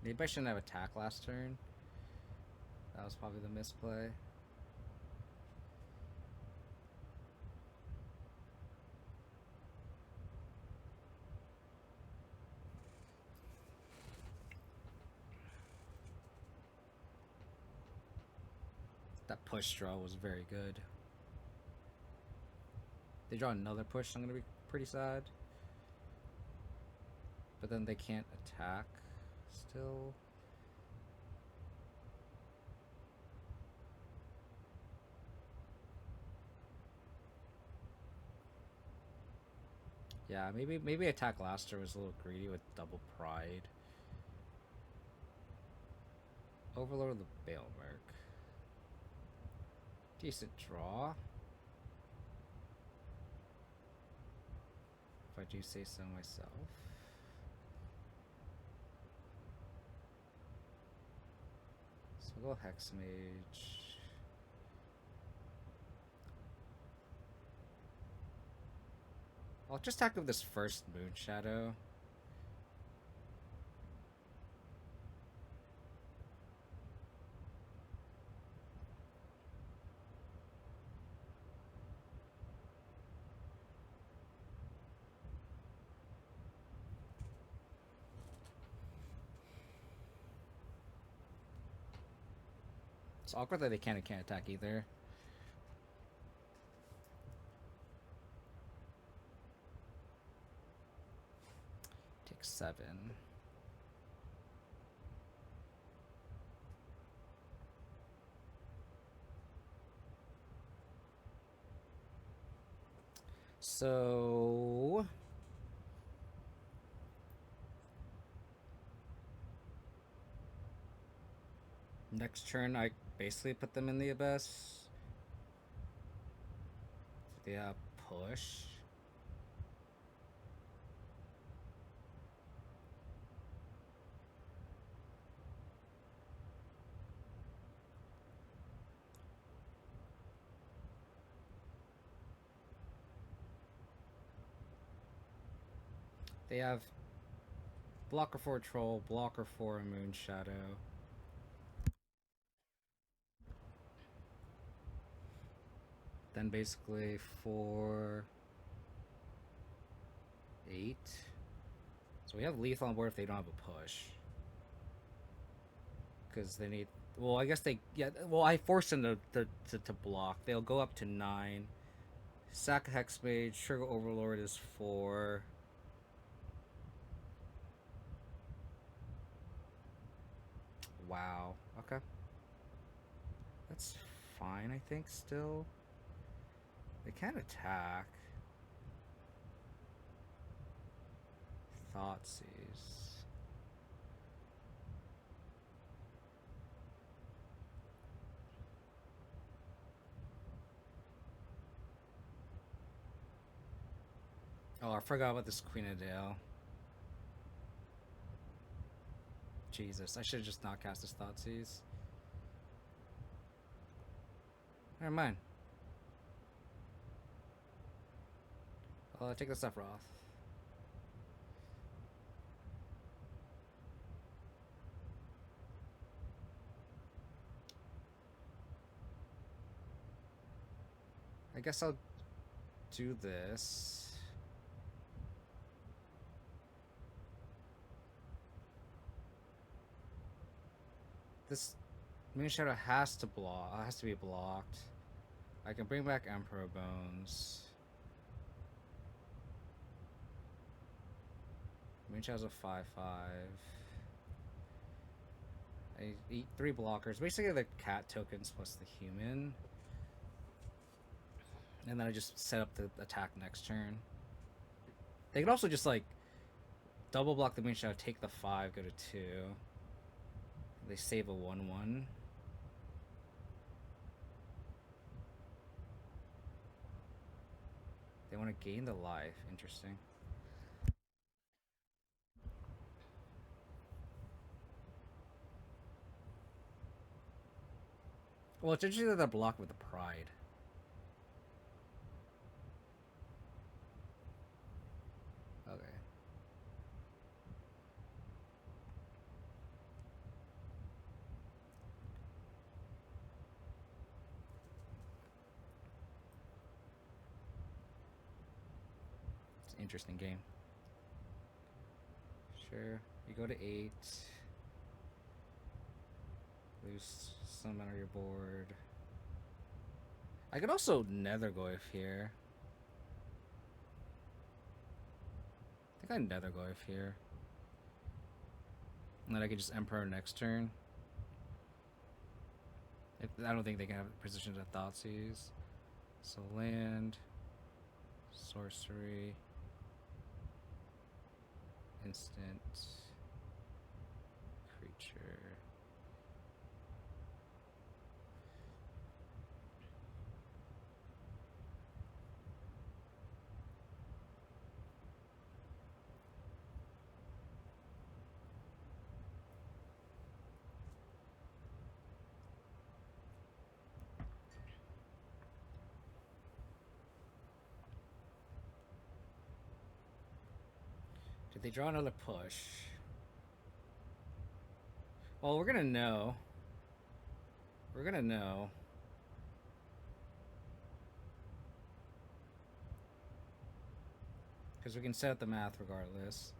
[SPEAKER 1] Maybe I shouldn't have attacked last turn. That was probably the misplay. That push draw was very good. They draw another push, I'm gonna be pretty sad. But then they can't attack still. Yeah, maybe attack last turn was a little greedy with double pride. Overlord of the Balemerk. Decent draw. If I do say so myself. So we'll go Hexmage. I'll just attack with this first Moon Shadow. It's awkward that they can't attack either. Take 7. So next turn I basically put them in the abyss. Yeah, push. They have blocker for a troll, blocker for a Moon Shadow. Then basically for 8. So we have lethal on board if they don't have a push. Because they need... Well, I guess they... Yeah, well, I forced them to block. They'll go up to 9. Sack Hexmage, Sugar Overlord is 4. Wow. Okay. That's fine, I think, still. They can't attack. Thoughtseize. Oh, I forgot about this Queen of Dale. Jesus, I should have just not cast this Thoughtseize. Never mind. I'll take the Sephiroth. I guess I'll do this. This Moon Shadow has to be blocked. I can bring back Emperor Bones. Moon Shadow's a 5/5. I eat 3 blockers. Basically the cat tokens plus the human. And then I just set up the attack next turn. They could also just like double block the Moon Shadow, take the 5, go to 2. They save a 1/1. They want to gain the life. Interesting. Well, it's interesting that they're blocked with the Pride. Okay. It's an interesting game. Sure. You go to 8. Lose some out of your board. I could also Nethergoyf here. I think I Nethergoyf here. And then I could just Emperor next turn. I don't think they can have position to Thoughtseize. So land, sorcery, instant, creature. Did they draw another push? Well, we're gonna know. We're gonna know. Because we can set up the math regardless.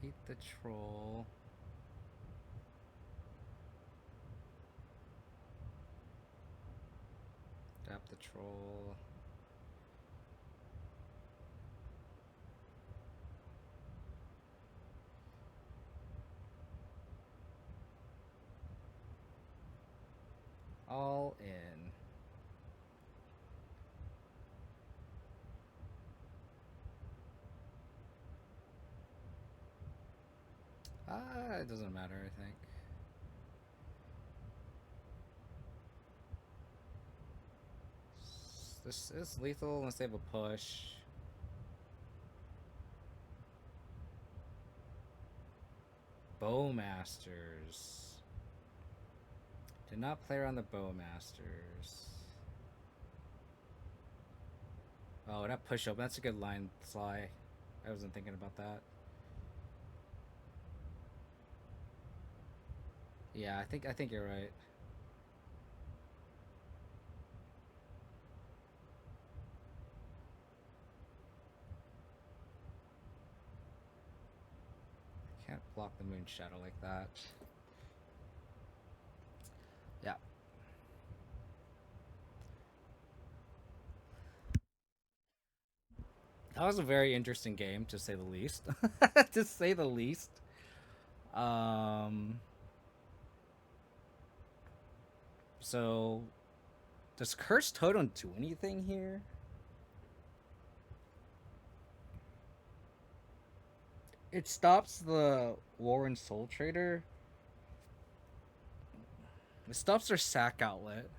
[SPEAKER 1] Eat the troll. Tap the troll. All in. It doesn't matter, I think. This is lethal unless they have a push. Bowmasters. Did not play around the Bowmasters. Oh, that push up. That's a good line, Sly. I wasn't thinking about that. Yeah, I think you're right. Can't block the Moon Shadow like that. Yeah. That was a very interesting game, to say the least. To say the least. So, does Cursed Totem do anything here? It stops the Warren Soultrader. It stops their sack outlet.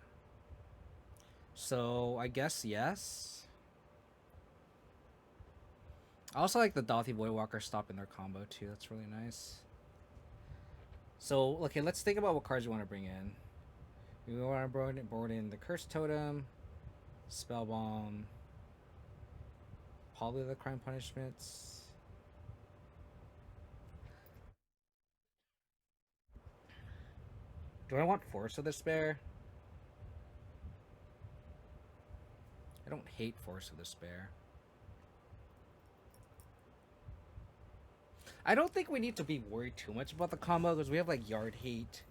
[SPEAKER 1] So, I guess yes. I also like the Dothy Voidwalker stopping their combo too. That's really nice. So, okay, let's think about what cards we want to bring in. We want to board in the Cursed Totem, Spellbomb, probably the Crime Punishments. Do I want Force of Despair? I don't hate Force of Despair. I don't think we need to be worried too much about the combo because we have like Yard Hate,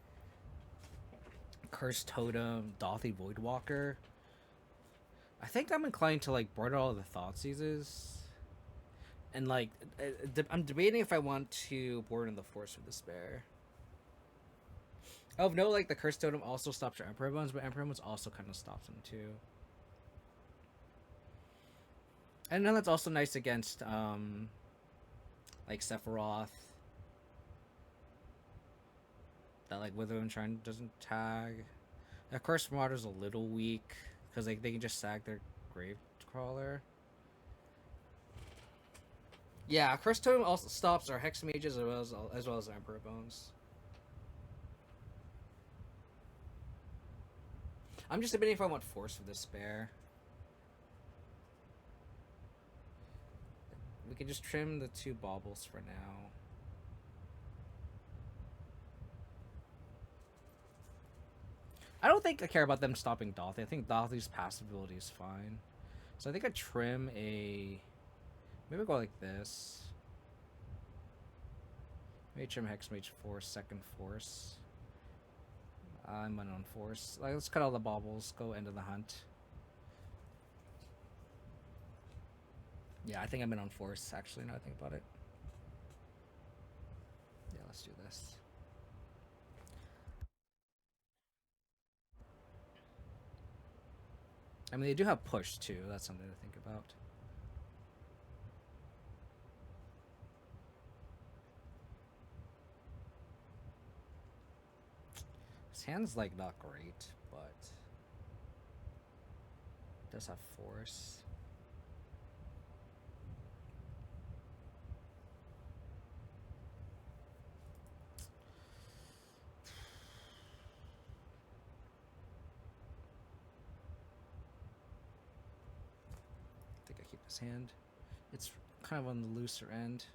[SPEAKER 1] Cursed Totem, Dothy Voidwalker. I think I'm inclined to like board all of the Thoughtseizes. And like, I'm debating if I want to board in the Force of Despair. Oh no, like the Curse Totem also stops your Emperor Bones, but Emperor Bones also kind of stops them too. And then that's also nice against like Sephiroth. That like Wither Shrine doesn't tag. Of course, Marauder's a little weak because like they can just sag their Grave Crawler. Yeah, Curse Totem also stops our Hexmages as well as Emperor Bones. I'm just debating if I want Force of Despair. We can just trim the 2 baubles for now. I don't think I care about them stopping Dothy. I think Dothy's passive ability is fine. So I think I trim a... Maybe go like this. Maybe trim Hexmage for 2nd Force. I'm on Force. Like, let's cut all the baubles. Go into the hunt. Yeah, I think I'm in on Force, actually, now I think about it. Yeah, let's do this. I mean, they do have Push, too. That's something to think about. His hand's, like, not great, but... does have Force. I think I keep his hand. It's kind of on the looser end.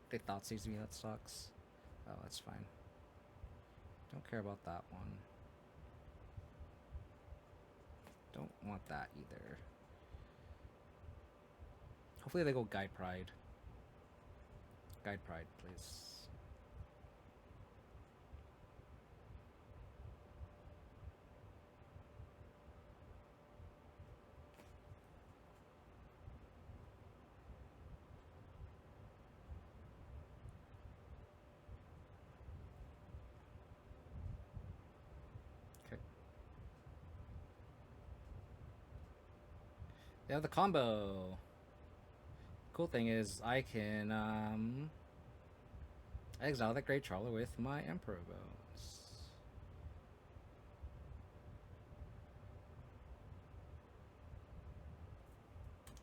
[SPEAKER 1] They thought sees me, that sucks. Oh, that's fine. Don't care about that one. Don't want that either. Hopefully they go Guide Pride. Guide Pride, please. Okay. They have the combo. Cool thing is I can exile that Great Trawler with my Emperor Bones.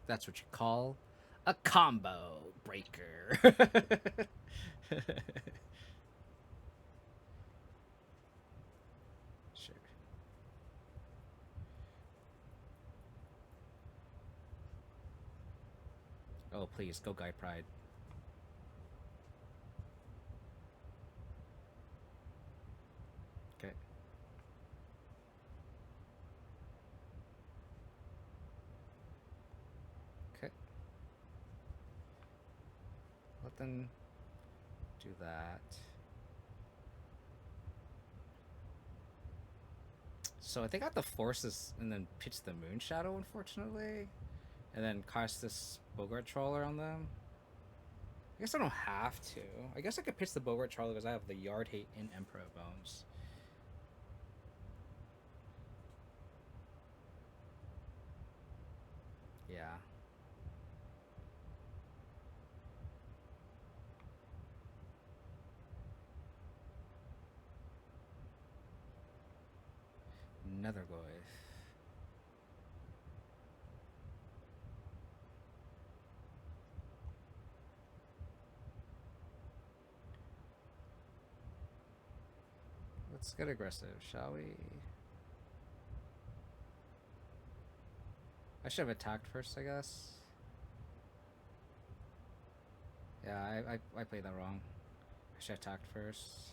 [SPEAKER 1] That's what you call a combo breaker. Sure. Oh, please, go Guide Pride. Okay. Okay. Let them do that. So I think I got the Forces and then pitch the Moon Shadow, unfortunately. And then cast this Bogart Trawler on them. I guess I don't have to. I guess I could pitch the Bogart Trawler because I have the Yard Hate in Emperor Bones. Yeah. Nethergoyf. Let's get aggressive, shall we? I should have attacked first, I guess. Yeah, I played that wrong. I should have attacked first.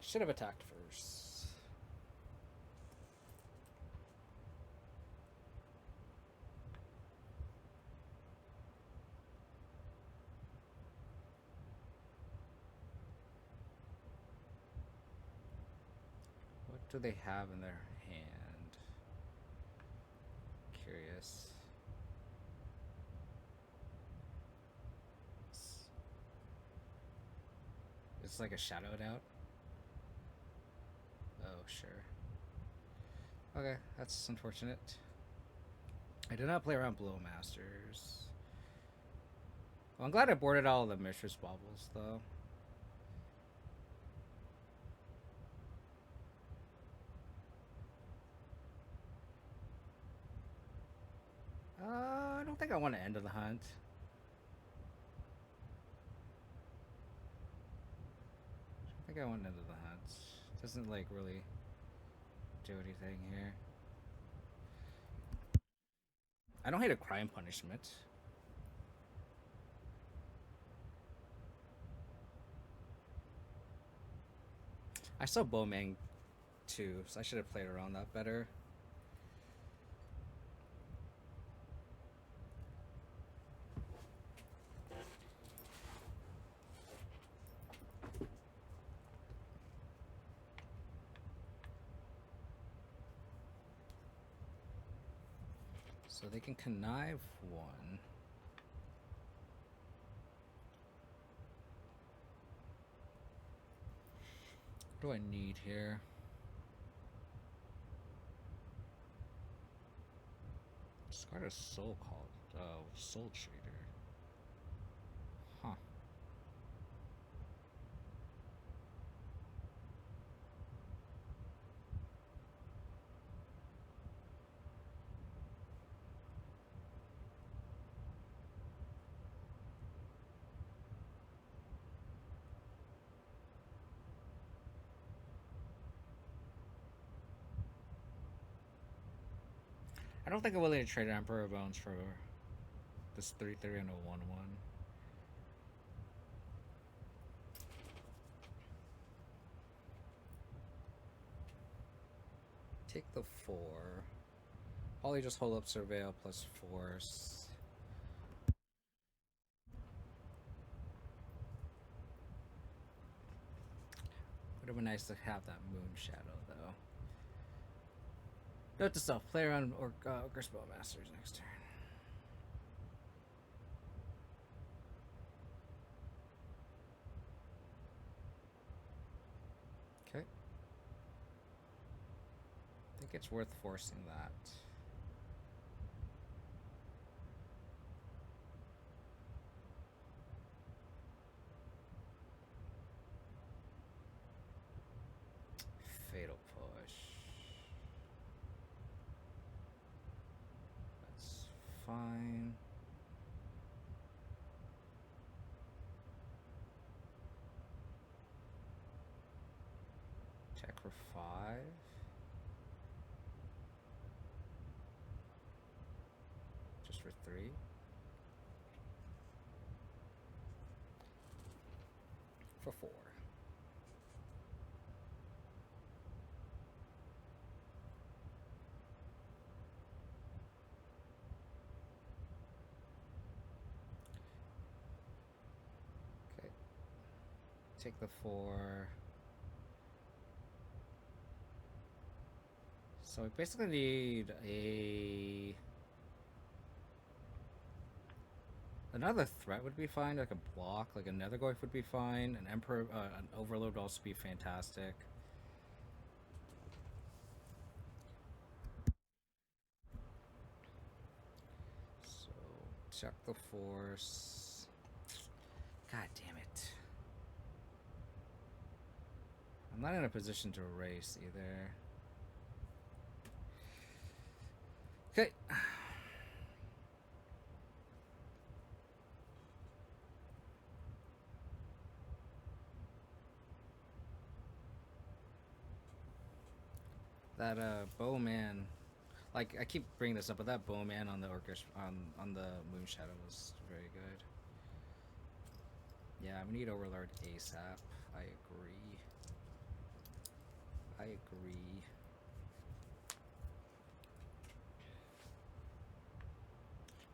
[SPEAKER 1] Should have attacked first. What do they have in their hand? Curious. It's like a shadowed out. Oh, sure. Okay, that's unfortunate. I did not play around Blow Masters. Well, I'm glad I boarded all the Mistress Baubles, though. I don't think I want to end of the hunt. I think I want to end of the hunt. Doesn't like really do anything here. I don't hate a crime punishment. I saw Bowman too, so I should have played around that better. So they can connive one. What do I need here? Discard a soul called Soultrader. Huh. I don't think I'm willing to trade Emperor Bones for this 3/3 and a 1/1. Take the 4. Probably just hold up Surveil plus Force. Would have been nice to have that Moon Shadow, though. Note to self: play around Ogre Spellmasters next turn. Okay. I think it's worth forcing that. Fatal Push. That's fine. Check for 5. Just for 3. For 4. Okay. Take the 4. So we basically need another threat would be fine, like a block, like a Nethergorth would be fine. An Emperor, an Overload would also be fantastic. So check the force. God damn it! I'm not in a position to erase either. Okay. That Bowman, like I keep bringing this up, but that Bowman on the on the Moon Shadow was very good. Yeah, we need Overlord ASAP. I agree. I agree.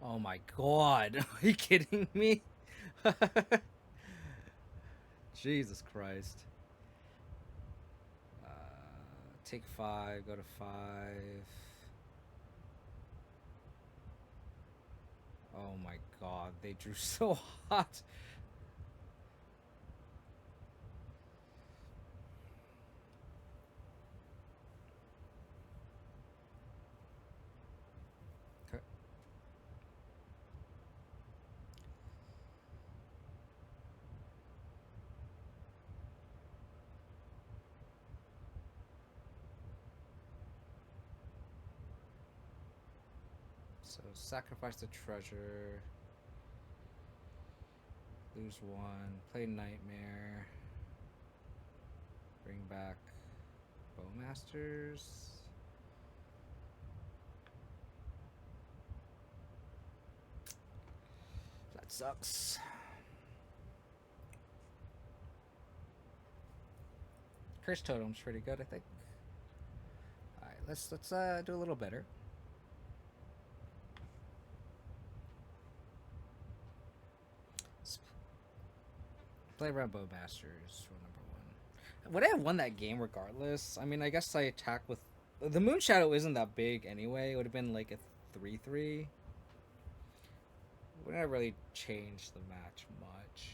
[SPEAKER 1] Oh my god, are you kidding me? Jesus Christ. Take 5, go to 5. Oh my god, they drew so hot. Okay. So sacrifice the treasure. Lose 1. Play Nightmare. Bring back Bowmasters. That sucks. Curse Totem's pretty good, I think. Alright, let's do a little better. Play around Bowmasters for number 1. Would I have won that game regardless? I mean, I guess I attack with... The Moon Shadow isn't that big anyway. It would have been like a 3-3. Wouldn't have really changed the match much.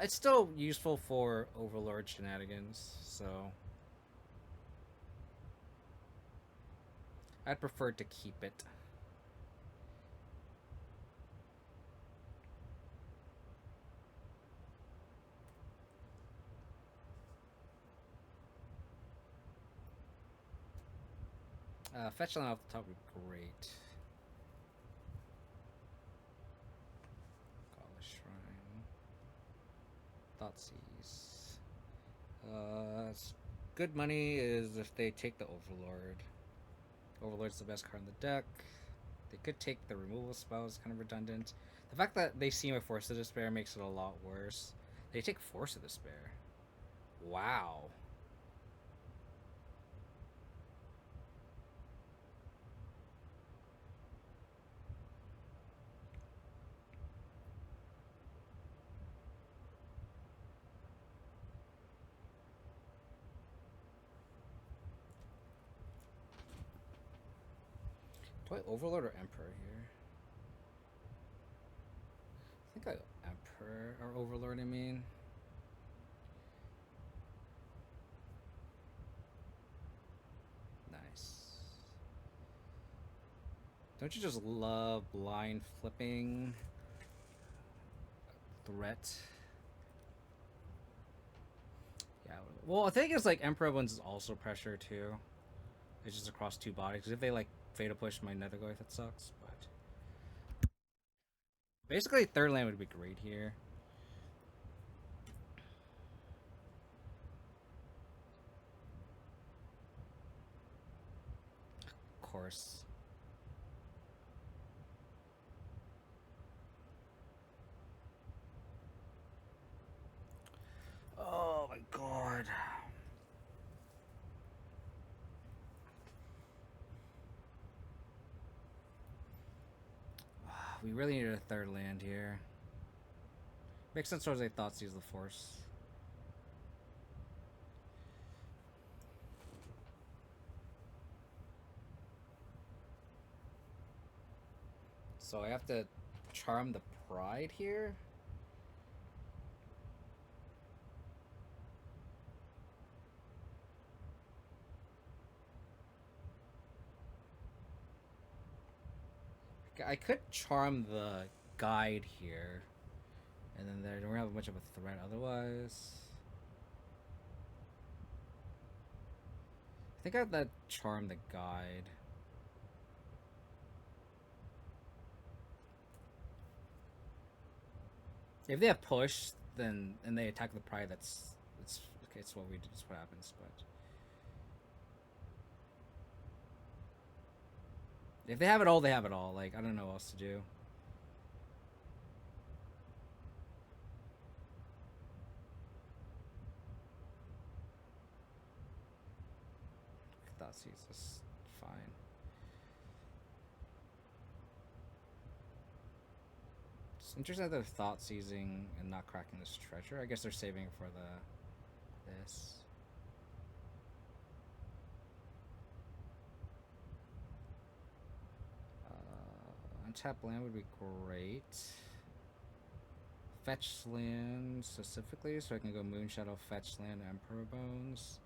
[SPEAKER 1] It's still useful for Overlord shenanigans, so... I'd prefer to keep it. Fetch line off the top would be great. Godless Shrine. Thoughtseize. Good money is if they take the Overlord. Overlord's the best card in the deck. They could take the removal spell, it's kind of redundant. The fact that they see my Force of Despair makes it a lot worse. They take Force of Despair. Wow. Do I Overlord or Emperor here? I think I Emperor or Overlord, I mean. Nice. Don't you just love blind flipping? Threat. Yeah. Well, I think it's like Emperor ones is also pressure too. It's just across 2 bodies. Because if they like Fatal Push my Nethergoyf, that sucks. But basically, 3rd land would be great here. Of course. Oh my god. We really needed a 3rd land here. Makes sense towards they Thoughtseize the Force. So I have to charm the Pride here? I could charm the Guide here. And then they don't have much of a threat otherwise. I think I have to charm the Guide. If they have push, then and they attack the Pride, it's okay. It's what we do. It's what happens. But if they have it all, they have it all. Like I don't know what else to do. Thoughtseize is fine. It's interesting that they're thought seizing and not cracking this treasure. I guess they're saving it for this. Untap land would be great. Fetch land specifically, so I can go Moonshadow, Fetch land, Emperor Bones.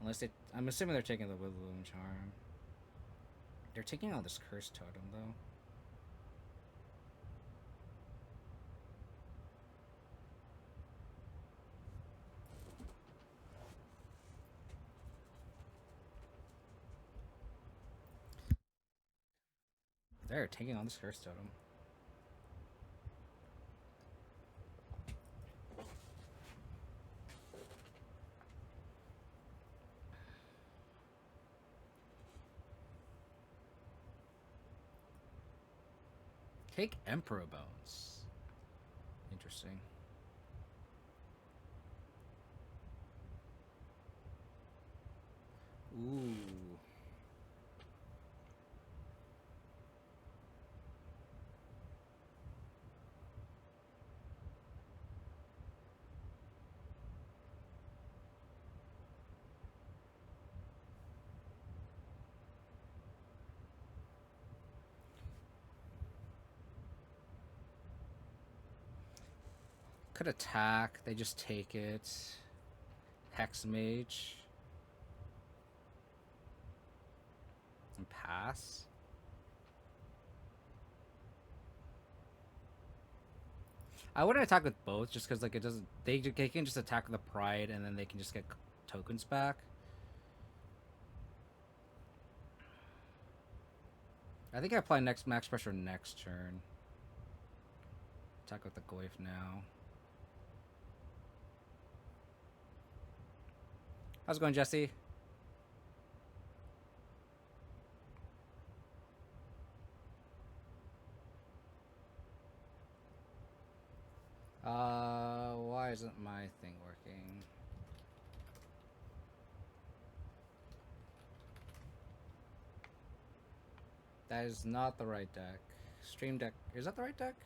[SPEAKER 1] Unless they, I'm assuming they're taking the Woodloom Charm. They're taking out this Curse Totem though. They're taking on this Curse Totem. Take Emperor Bones. Interesting. Ooh. Could attack. They just take it. Hexmage. And pass. I wouldn't attack with both, just because like it doesn't. They can just attack the Pride, and then they can just get tokens back. I think I apply next max pressure next turn. Attack with the Goyf now. How's it going, Jesse? Why isn't my thing working? That is not the right deck. Stream deck. Is that the right deck?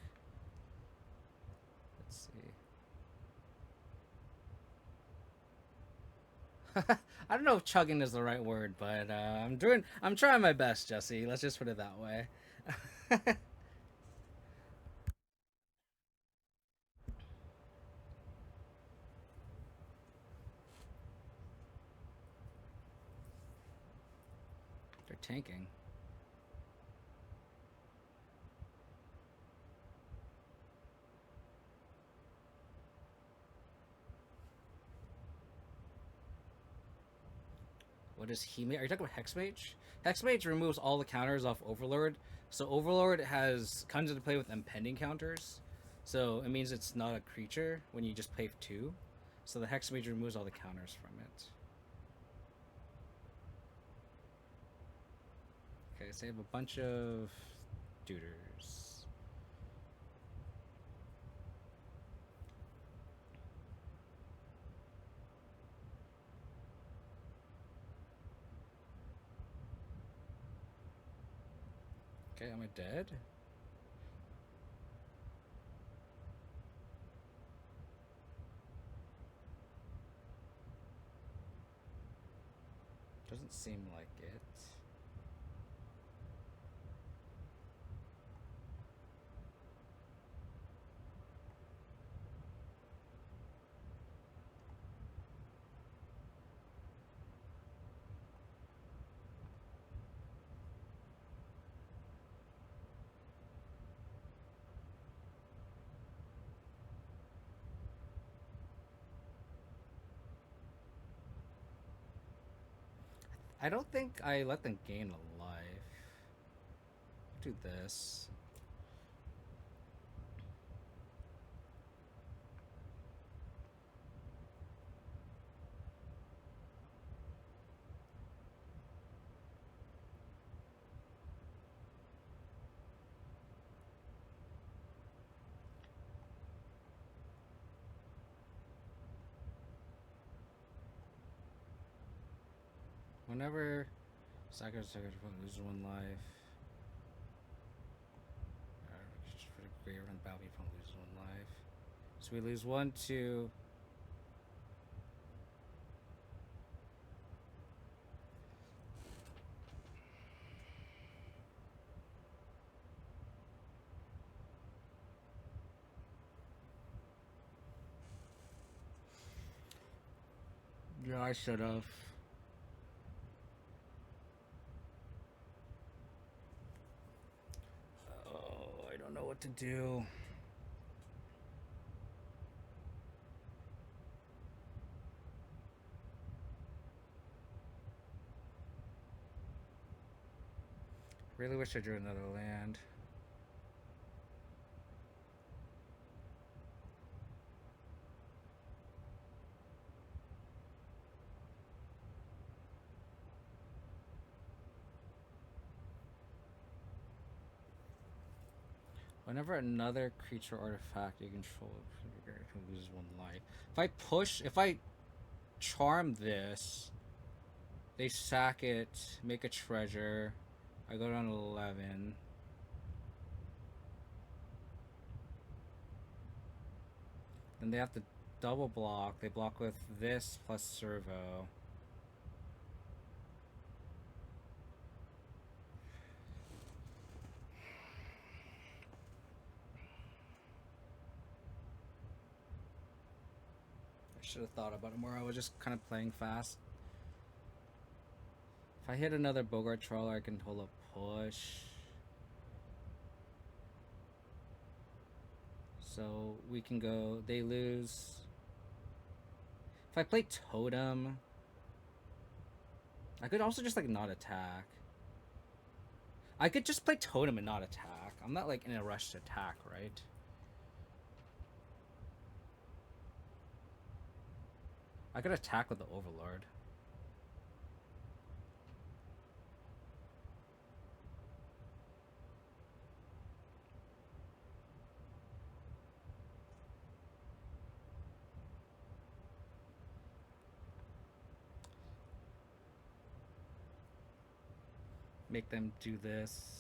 [SPEAKER 1] Let's see. I don't know if chugging is the right word, but I'm trying my best, Jesse. Let's just put it that way. They're tanking. What is he? Are you talking about Hexmage? Hexmage removes all the counters off Overlord. So Overlord comes into play with impending counters. So it means it's not a creature when you just pay 2. So the Hexmage removes all the counters from it. Okay, so I have a bunch of duders. Okay, am I dead? Doesn't seem like it. I don't think I let them gain a life. Do this. Whenever Saga loses 1 life. barrier from the battle, you don't lose 1 life. So we lose 1, 2. Yeah, I should have. Oh, I don't know what to do. Really wish I drew another land. Whenever another creature or artifact you control loses 1 life. If I charm this, they sack it, make a treasure. I go down to 11. Then they have to double block. They block with this plus servo. I should have thought about it more. I was just kind of playing fast. If I hit another Bogart Trawler, I can hold a push. So we can go. They lose. If I play Totem, I could also just like not attack. I could just play Totem and not attack. I'm not like in a rush to attack, right? I could attack with the Overlord. Make them do this.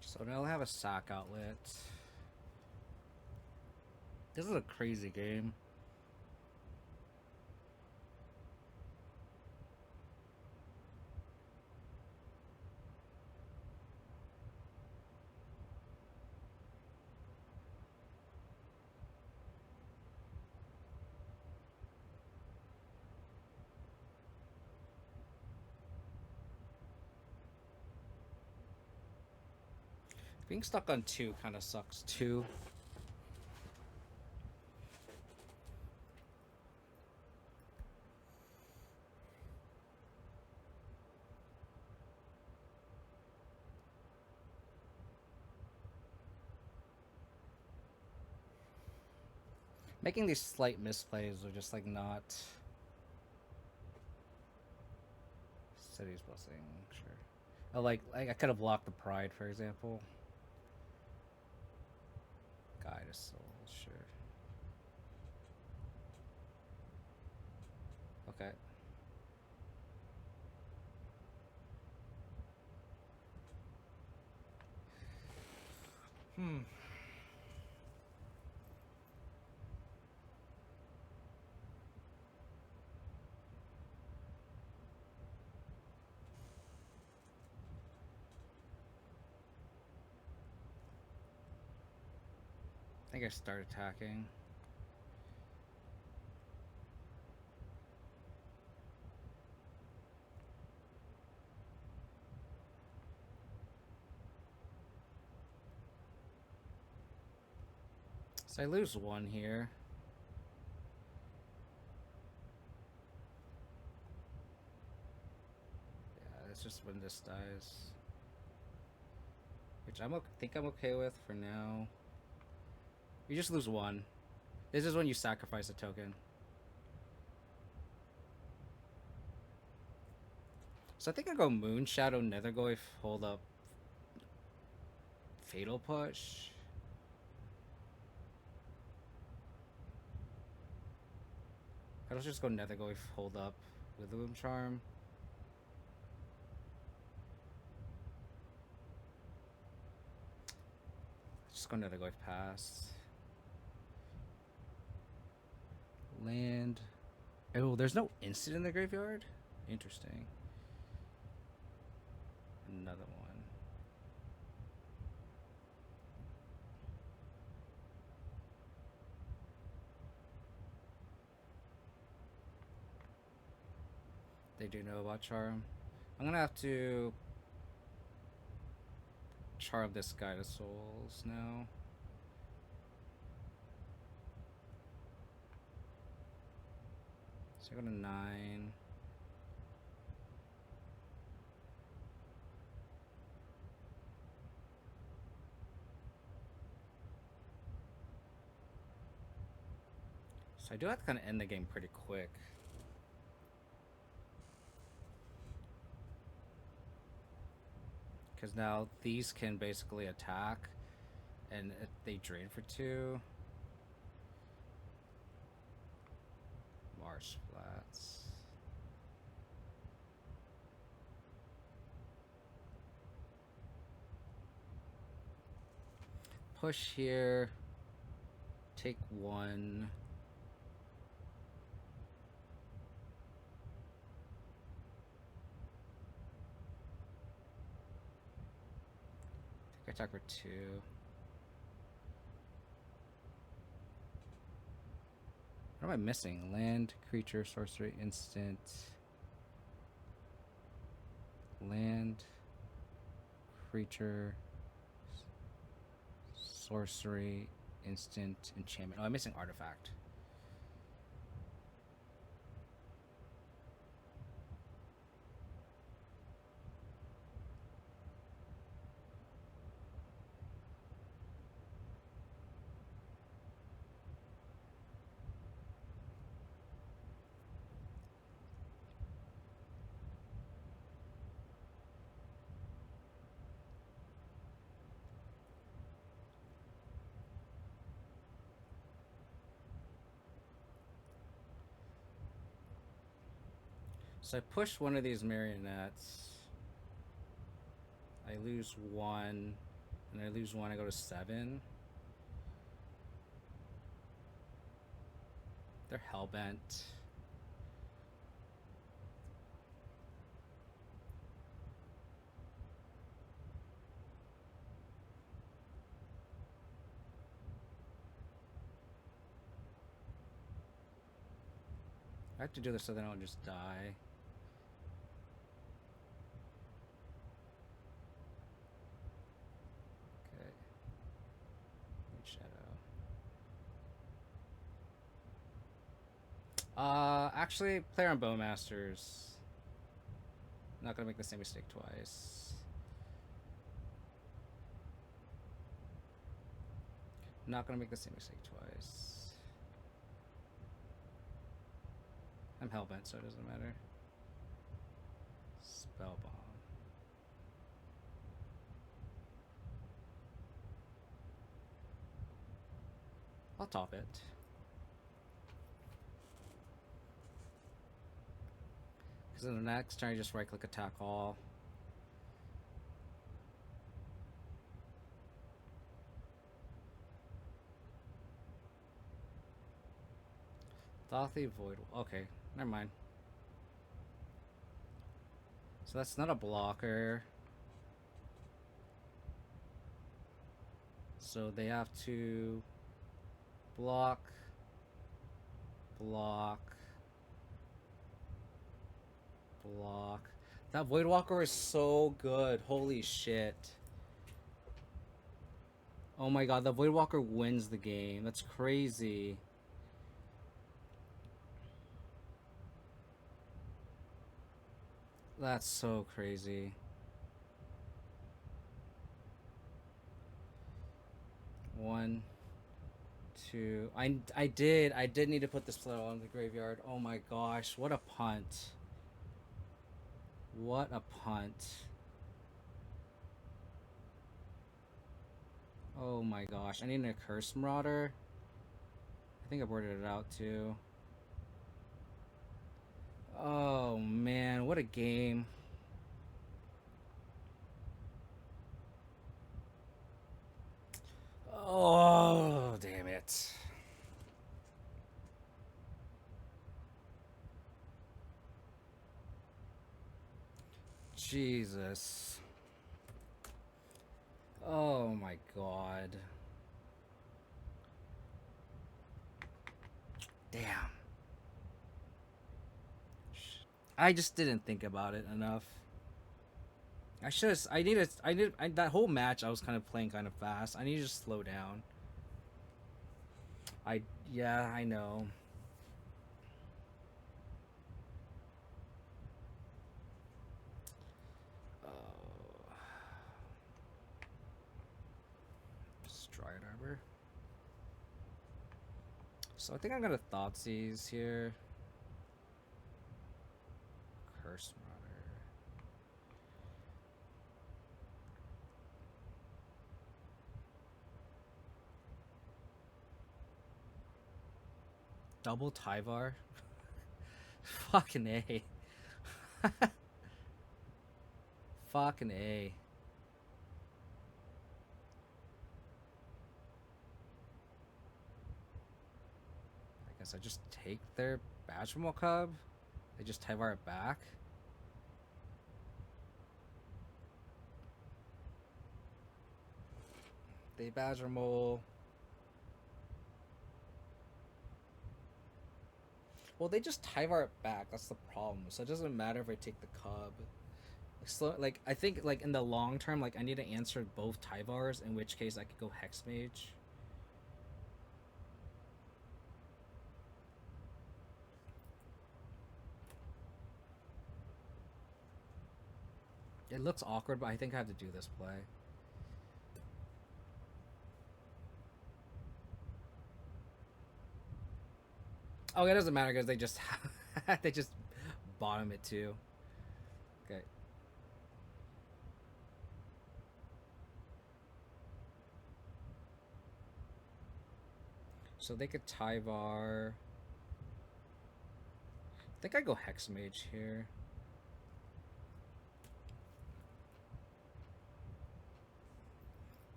[SPEAKER 1] So now I have a sock outlet. This is a crazy game. Being stuck on 2 kind of sucks too. Making these slight misplays are just like not. City's Blessing, sure. Oh, like I could have blocked the Pride, for example. Guide of Soul, sure. Okay. I think I start attacking. So I lose 1 here. Yeah, that's just when this dies. Which think I'm okay with for now. You just lose one. This is when you sacrifice a token. So I think I go Moon Shadow Nethergoyf, hold up Fatal Push. I'll just go Nethergoyf, hold up Witherloom Charm. Just go Nethergoyf, pass. Land. Oh, there's no instant in the graveyard? Interesting. Another one. They do know about Charm. I'm gonna have to charm this guy to souls now. So I go to 9. So I do have to kind of end the game pretty quick. Because now these can basically attack, and they drain for 2. Marsh Flats. Push here. Take 1. Attack for 2. What am I missing? Land, creature, sorcery, instant. Land, creature, sorcery, instant, enchantment. Oh, I'm missing artifact. So I push one of these marionettes. I lose 1. And I lose 1, I go to 7. They're hellbent. I have to do this so they don't just die. Okay. Shadow. Actually, player on Bowmasters. Not gonna make the same mistake twice. Not gonna make the same mistake twice. I'm hellbent, so it doesn't matter. Spell bomb. I'll top it. Because in the next turn, I just right click attack all. Thothy Void. Okay, never mind. So that's not a blocker. So they have to block, block, block. That Voidwalker is so good. Holy shit. Oh my god, the Voidwalker wins the game. That's crazy. That's so crazy. One. 2. I did need to put this spell on the graveyard. Oh my gosh, what a punt. What a punt. Oh my gosh, I need a Curse Marauder. I think I boarded it out too. Oh man, what a game. Oh, damn it. Jesus. Oh my god. Damn. I just didn't think about it enough. I should have. That whole match I was kind of playing kind of fast. I need to just slow down. Yeah, I know. Stride Arbor. So I think I'm gonna Thoughtseize here. Curse Marauder. Double Tyvar. Fucking A. Fucking A. I guess I just take their Badgermal Cub. They just Tyvar it back. They Badgermole. Well, they just Tyvar it back. That's the problem. So it doesn't matter if I take the Cub. Like I think like in the long term, like I need to answer both Tyvars, in which case I could go Hexmage. It looks awkward, but I think I have to do this play. Oh, it doesn't matter because they just they just bottom it too. Okay. So they could Tyvar. I think I go Hexmage here.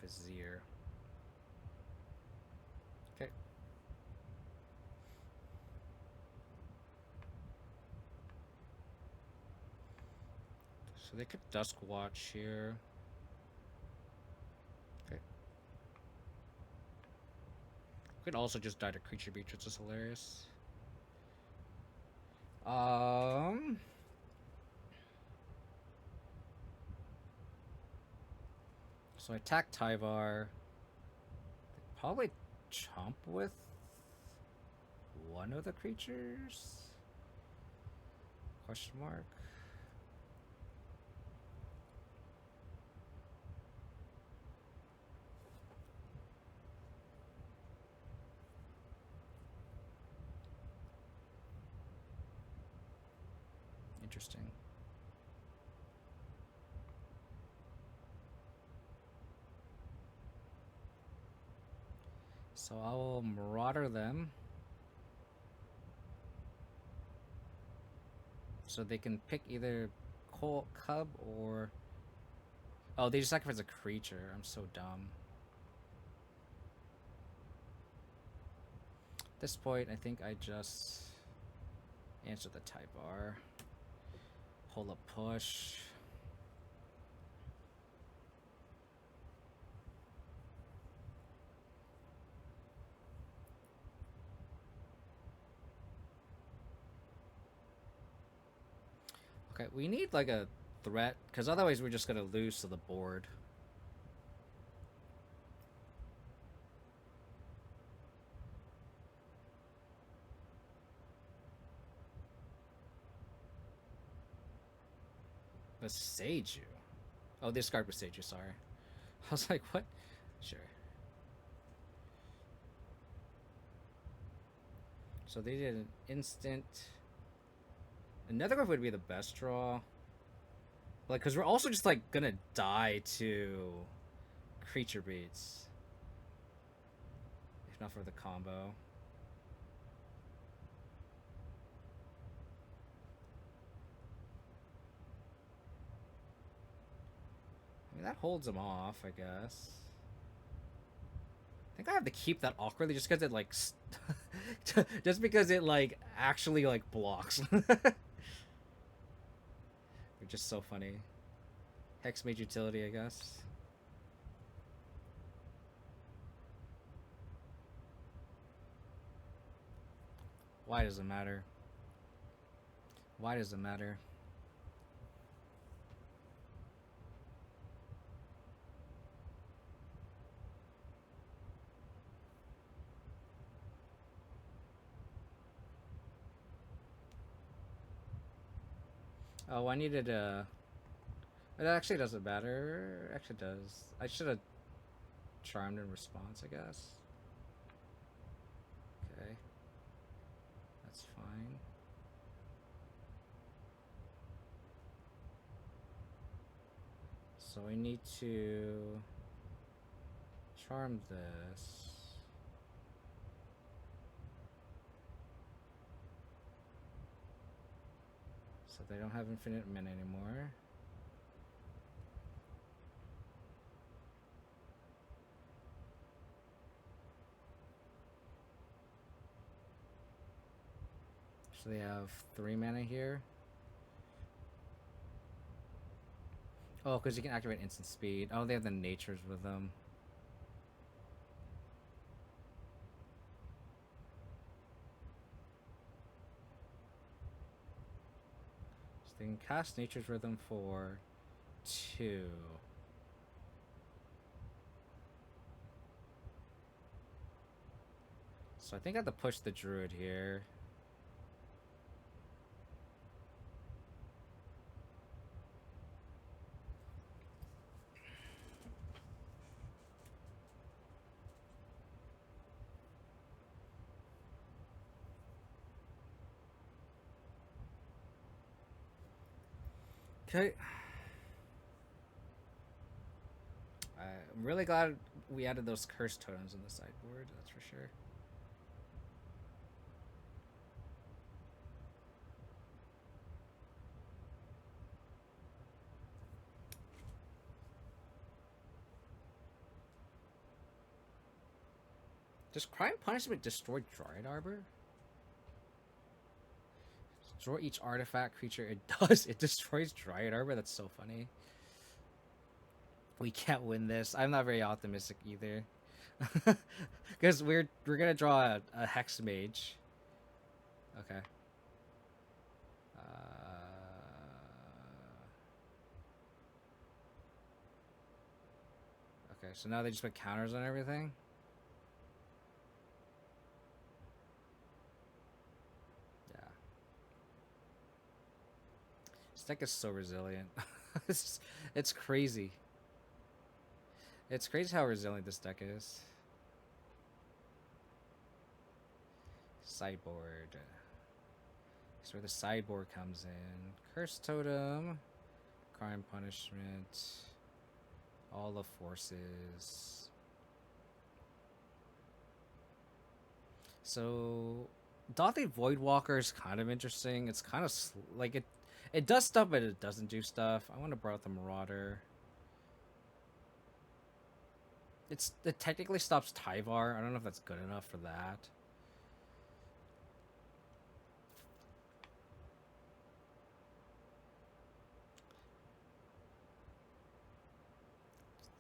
[SPEAKER 1] Vizier. Okay. So they could Dusk Watch here. Okay. Could also just die to Creature Beach, which is hilarious. So I attack Tyvar. Probably chomp with one of the creatures? Question mark. Interesting. So I will Marauder them. So they can pick either Colt Cub or... Oh, they just sacrifice a creature. I'm so dumb. At this point, I think I just answer the Tyvar. Pull a push. Okay, we need like a threat, because otherwise we're just going to lose to the board. The Seiju. Oh, this card was Seiju, sorry. I was like, what? Sure. So they did an instant. Another card would be the best draw. Like, because we're also just, like, gonna die to creature beats. If not for the combo. I mean, that holds them off, I guess. I think I have to keep that awkwardly just because it, like, just because it, like, actually, like, blocks. They're just so funny. Hexmage utility, I guess. Why does it matter? Why does it matter? Oh, I needed a... It actually doesn't matter. It actually does. I should have charmed in response, I guess. Okay. That's fine. So I need to charm this. So they don't have infinite mana anymore. So they have 3 mana here. Oh, because you can activate instant speed. Oh, they have the natures with them. So they can cast Nature's Rhythm for 2. So I think I have to push the Druid here. Okay. I'm really glad we added those cursed totems in the sideboard, that's for sure. Does Crime Punishment destroy Dryad Arbor? Destroy each artifact creature. It does. It destroys Dryad Arbor. That's so funny. We can't win this. I'm not very optimistic either. Because we're gonna draw a Hexmage. Okay. Okay, so now they just put counters on everything. Yeah. This deck is so resilient. It's crazy. It's crazy how resilient this deck is. Sideboard. That's where the sideboard comes in. Curse Totem. Crime Punishment. All the forces. So, Devoted Voidwalker is kind of interesting. It's kind of like it does stuff, but it doesn't do stuff. I want to borrow the Marauder. It technically stops Tyvar. I don't know if that's good enough for that.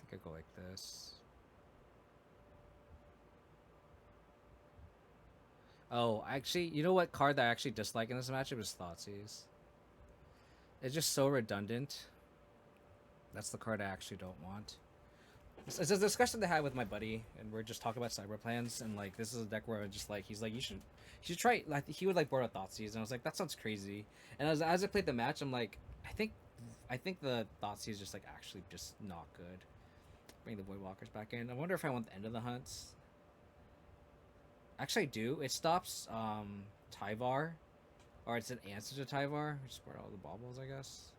[SPEAKER 1] I think I go like this. Oh, actually, you know what card that I actually dislike in this matchup is Thoughtseize. It's just so redundant. That's the card I actually don't want. It's a discussion they had with my buddy, and we're just talking about cyber plans, and like this is a deck where I just like he's like you should try. Like he would like borrow Thoughtseize, and I was like that sounds crazy. And as I played the match, I'm like I I think the Thoughtseize is just like actually just not good. Bring the Voidwalkers back in. I wonder if I want the end of the hunts. Actually, I do. It stops Tyvar, or it's an answer to Tyvar. Just brought all the baubles, I guess.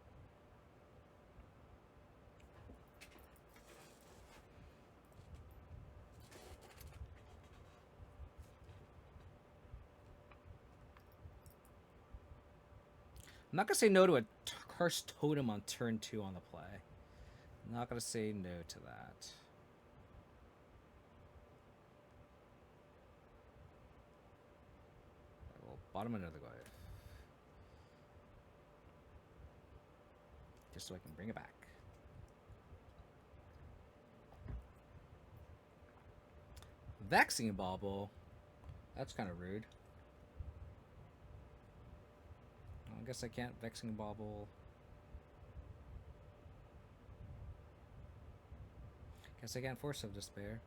[SPEAKER 1] I'm not gonna say no to a Cursed Totem on turn 2 on the play. I'm not gonna say no to that. We'll bottom another guy. Just so I can bring it back. Vexing Bauble. That's kind of rude. I guess I can't Vexing Bauble. Guess I can't Force of Despair.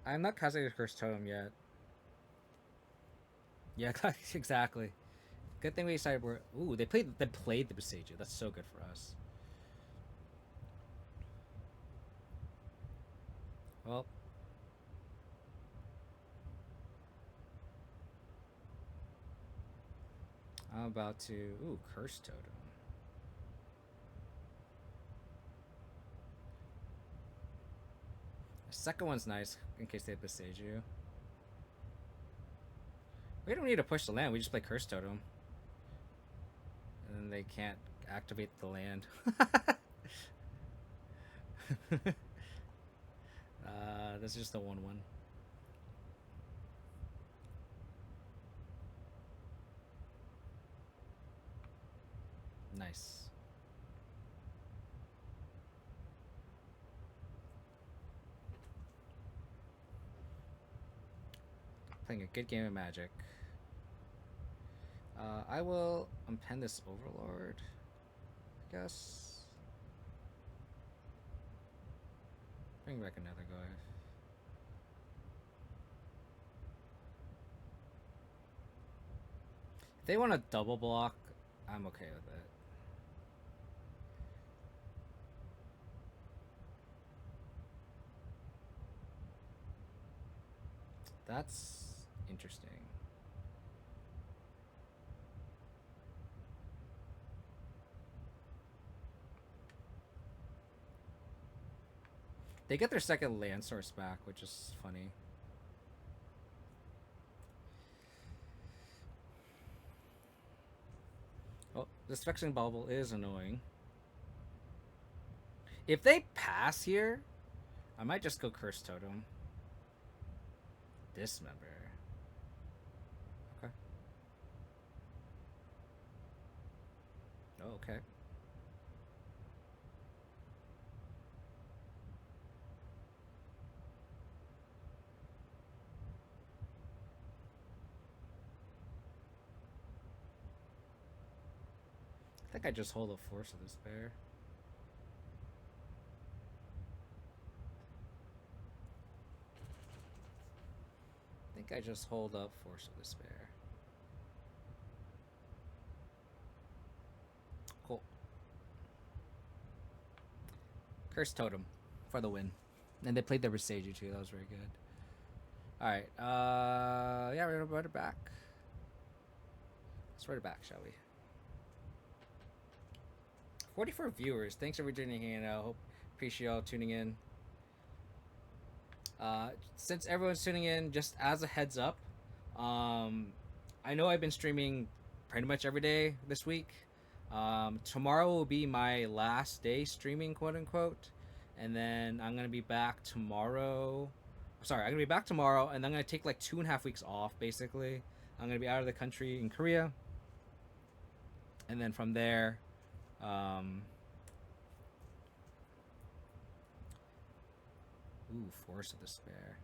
[SPEAKER 1] I'm not casting a Cursed Totem yet. Yeah, exactly. Good thing we sideboard. Ooh, they played the Besieger. That's so good for us. Well, I'm about to. Ooh, Cursed Totem. The second one's nice in case they besiege you. We don't need to push the land. We just play Cursed Totem, and then they can't activate the land. That's just a 1/1. Nice. Playing a good game of Magic. I will unpen this Overlord, I guess. Bring back another guy. If they want to double block, I'm okay with it. That's interesting. They get their second land source back, which is funny. Oh, this Vexing Bauble is annoying. If they pass here, I might just go Cursed Totem. Dismember. Okay. Oh, okay. I think I just hold a Force of Despair. I think I just hold up Force of Despair. Cool. Cursed Totem for the win. And they played the Reseiju too. That was very good. Alright. Yeah, we're gonna run it back. Let's run it back, shall we? 44 viewers. Thanks for tuning in. I hope appreciate y'all tuning in. Since everyone's tuning in, just as a heads up, I know I've been streaming pretty much every day this week. Tomorrow will be my last day streaming, quote unquote, and then I'm gonna be back tomorrow. Sorry, I'm gonna be back tomorrow, and I'm gonna take like 2.5 weeks off. Basically, I'm gonna be out of the country in Korea, and then from there, ooh, Force of Despair.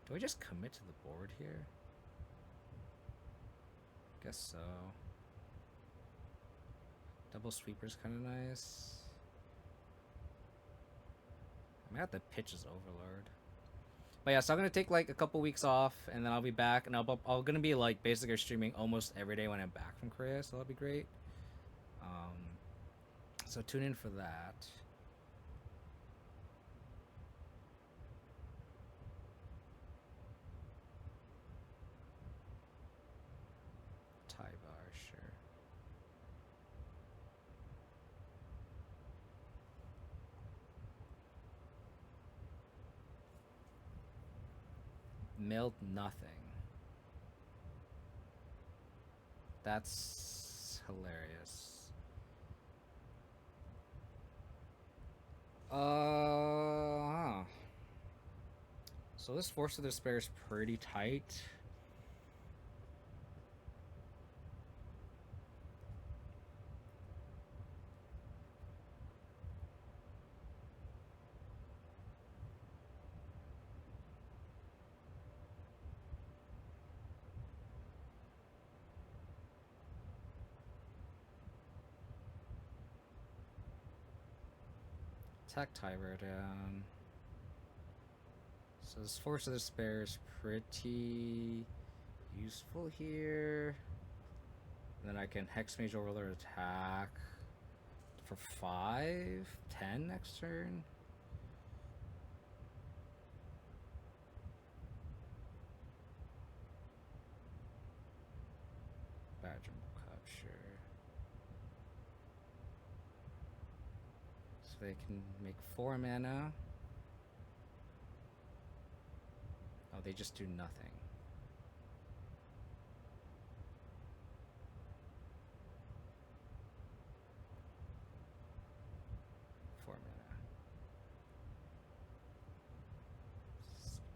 [SPEAKER 1] Do I just commit to the board here? Guess so. Double sweeper's kind of nice. I might have to pitch as Overlord. But yeah, so I'm gonna take like a couple weeks off, and then I'll be back, and I'm gonna be like basically streaming almost every day when I'm back from Korea, so that'll be great. So tune in for that. Tyvar, sure. Milled nothing. That's hilarious. So this Force of Despair is pretty tight. Attack Tyver down. So this Force of Despair is pretty useful here. And then I can Hexmage Overlord attack for 5, 10 next turn. Badger Cup, sure. So they can make 4 mana. Oh, they just do nothing.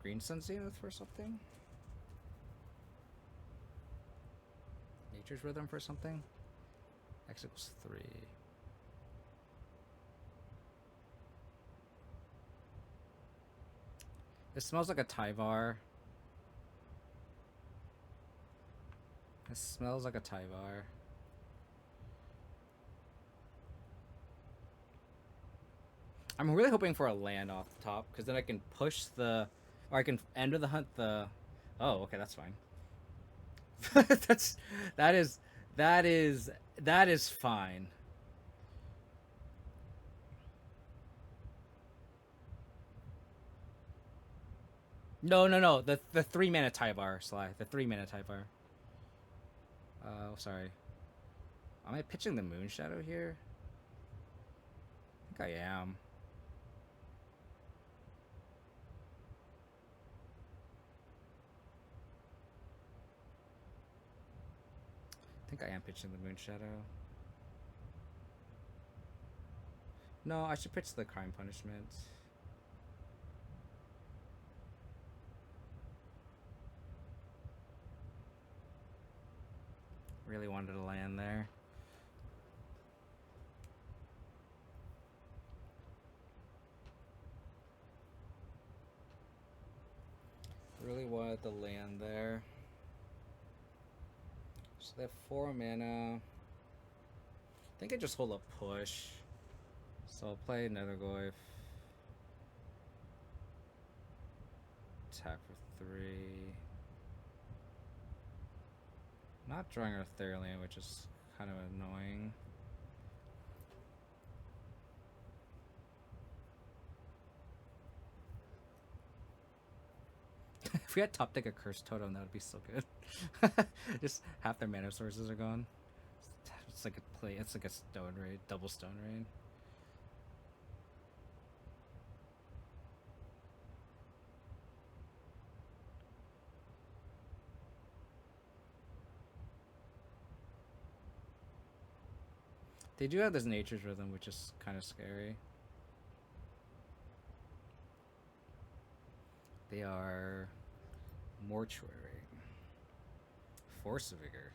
[SPEAKER 1] Green Sun Zenith for something? Nature's Rhythm for something? X equals 3. It smells like a Tyvar. It smells like a Tyvar. I'm really hoping for a land off the top, because then I can push the... Or I can end of the hunt the... Oh, okay, that's fine. that is fine. No. The 3 mana Tyvar, Sly. The 3 mana Tyvar. Oh, sorry. Am I pitching the Moon Shadow here? I think I am. I think I am pitching the Moon Shadow. No, I should pitch the Crime Punishment. Really wanted to land there. Really wanted to land there. So they have 4 mana. I think I just hold a push. So I'll play another Goyf. Attack for 3. Not drawing our Therian, which is kind of annoying. If we had top deck a Cursed Totem, that would be so good. Just half their mana sources are gone. It's like a play. It's like a Stone Raid, double Stone Raid. They do have this Nature's Rhythm, which is kind of scary. They are Mortuary. Force of Vigor.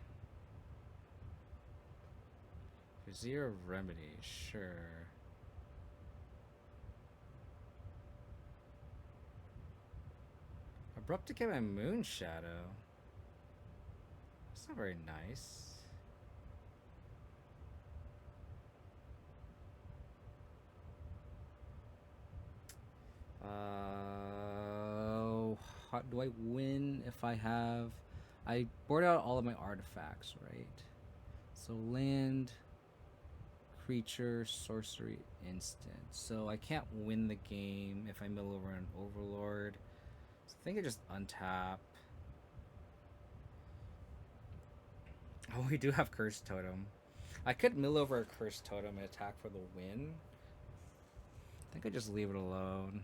[SPEAKER 1] Vizier of Remedy, sure. Abrupt Decay by Moon Shadow. That's not very nice. How do I win if I have... I board out all of my artifacts, right? So land, creature, sorcery, instant. So I can't win the game if I mill over an overlord. So I think I just untap. Oh, we do have Cursed Totem. I could mill over a Cursed Totem and attack for the win. I think I just leave it alone.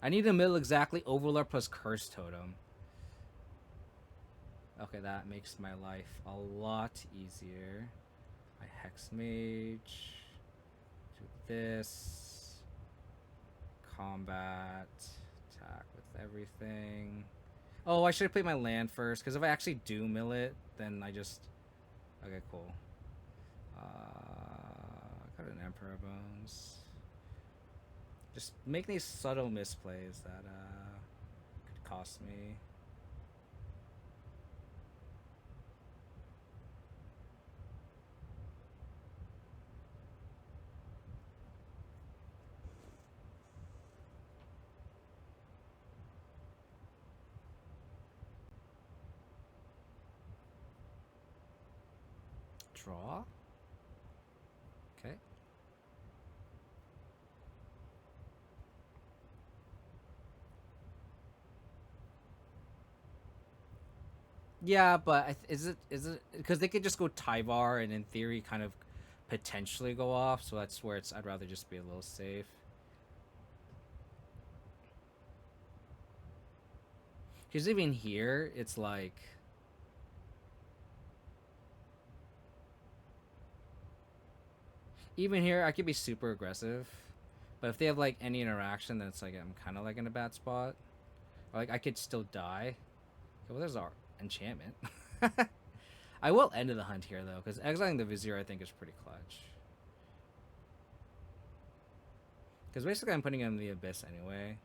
[SPEAKER 1] I need to mill exactly Overlord plus Cursed Totem. Okay, that makes my life a lot easier. I Hexmage. Do this. Combat. Attack with everything. Oh, I should have played my land first, because if I actually do mill it, then I just... Okay, cool. Got an Emperor Bones. Just make these subtle misplays that could cost me. Draw. Okay. Yeah, but is it because they could just go Tyvar and in theory kind of potentially go off, so that's where it's I'd rather just be a little safe. Because even here, it's like even here I could be super aggressive, but if they have like any interaction, then it's like I'm kind of like in a bad spot. Or, like I could still die. Okay, well, there's our enchantment. I will end the hunt here though, because exiling the Vizier I think is pretty clutch. Because basically I'm putting him in the Abyss anyway.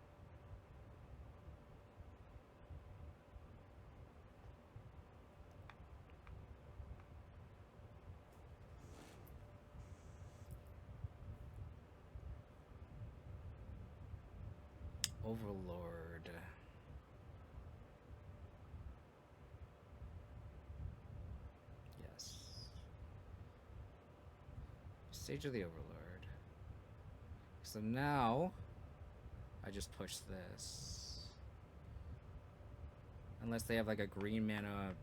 [SPEAKER 1] Overlord. Yes. Sage of the Overlord. So now I just push this. Unless they have like a green mana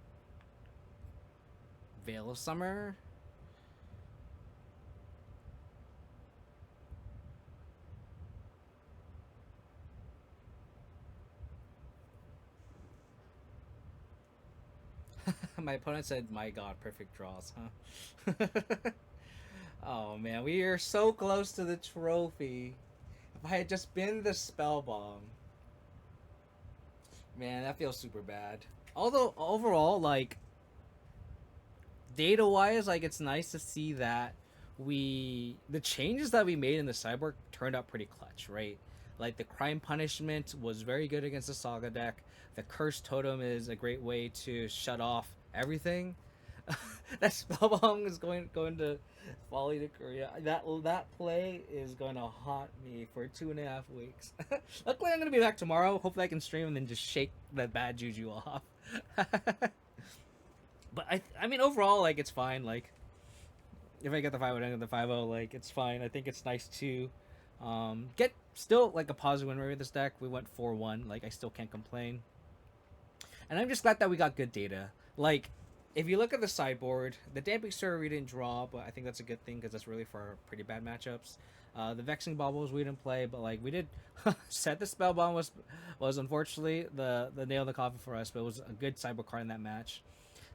[SPEAKER 1] Veil of Summer. My opponent said, my god, perfect draws, huh? Oh man, we are so close to the trophy. If I had just been the spell bomb. Man, that feels super bad. Although overall, like data wise, like it's nice to see that the changes that we made in the sideboard turned out pretty clutch, right? Like the crime punishment was very good against the Saga deck. The Cursed Totem is a great way to shut off everything. That spellbomb is going to volley to Korea. That play is going to haunt me for 2.5 weeks. Luckily, I'm going to be back tomorrow. Hopefully, I can stream and then just shake that bad juju off. But I mean, overall, like it's fine. Like if I get the 5-0, I get the 5-0. Like it's fine. I think it's nice to get still like a positive win rate with this deck. We went 4-1. Like I still can't complain. And I'm just glad that we got good data. Like, if you look at the sideboard, the Damping Stir we didn't draw, but I think that's a good thing because that's really for pretty bad matchups. The Vexing Baubles we didn't play, but like we did set the Spellbomb was unfortunately the nail in the coffin for us, but it was a good sideboard card in that match.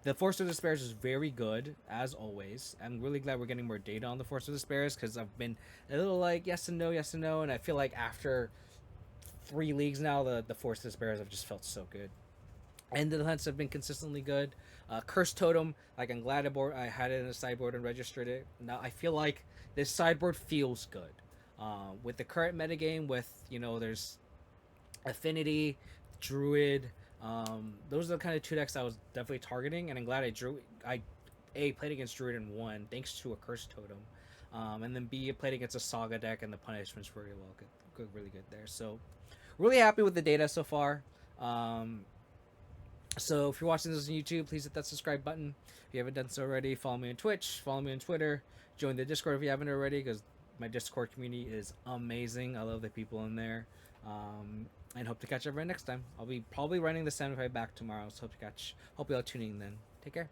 [SPEAKER 1] The Force of Despairs is very good, as always. I'm really glad we're getting more data on the Force of Despairs because I've been a little like yes and no, and I feel like after 3 leagues now, the Force of Despairs have just felt so good. And the hunts have been consistently good. Cursed Totem, like I'm glad I had it in the sideboard and registered it. Now I feel like this sideboard feels good. With the current metagame, with there's Affinity, Druid, Those are the kind of 2 decks I was definitely targeting, and I'm glad I played against Druid and won thanks to a Curse Totem, and then B, played against a Saga deck, and the punishments were really good there. So really happy with the data so far. So if you're watching this on YouTube, please hit that subscribe button. If you haven't done so already, follow me on Twitch, follow me on Twitter, join the Discord if you haven't already, because my Discord community is amazing. I love the people in there. And hope to catch everyone next time. I'll be probably running the 75 back tomorrow, so hope you all tuning in then. Take care.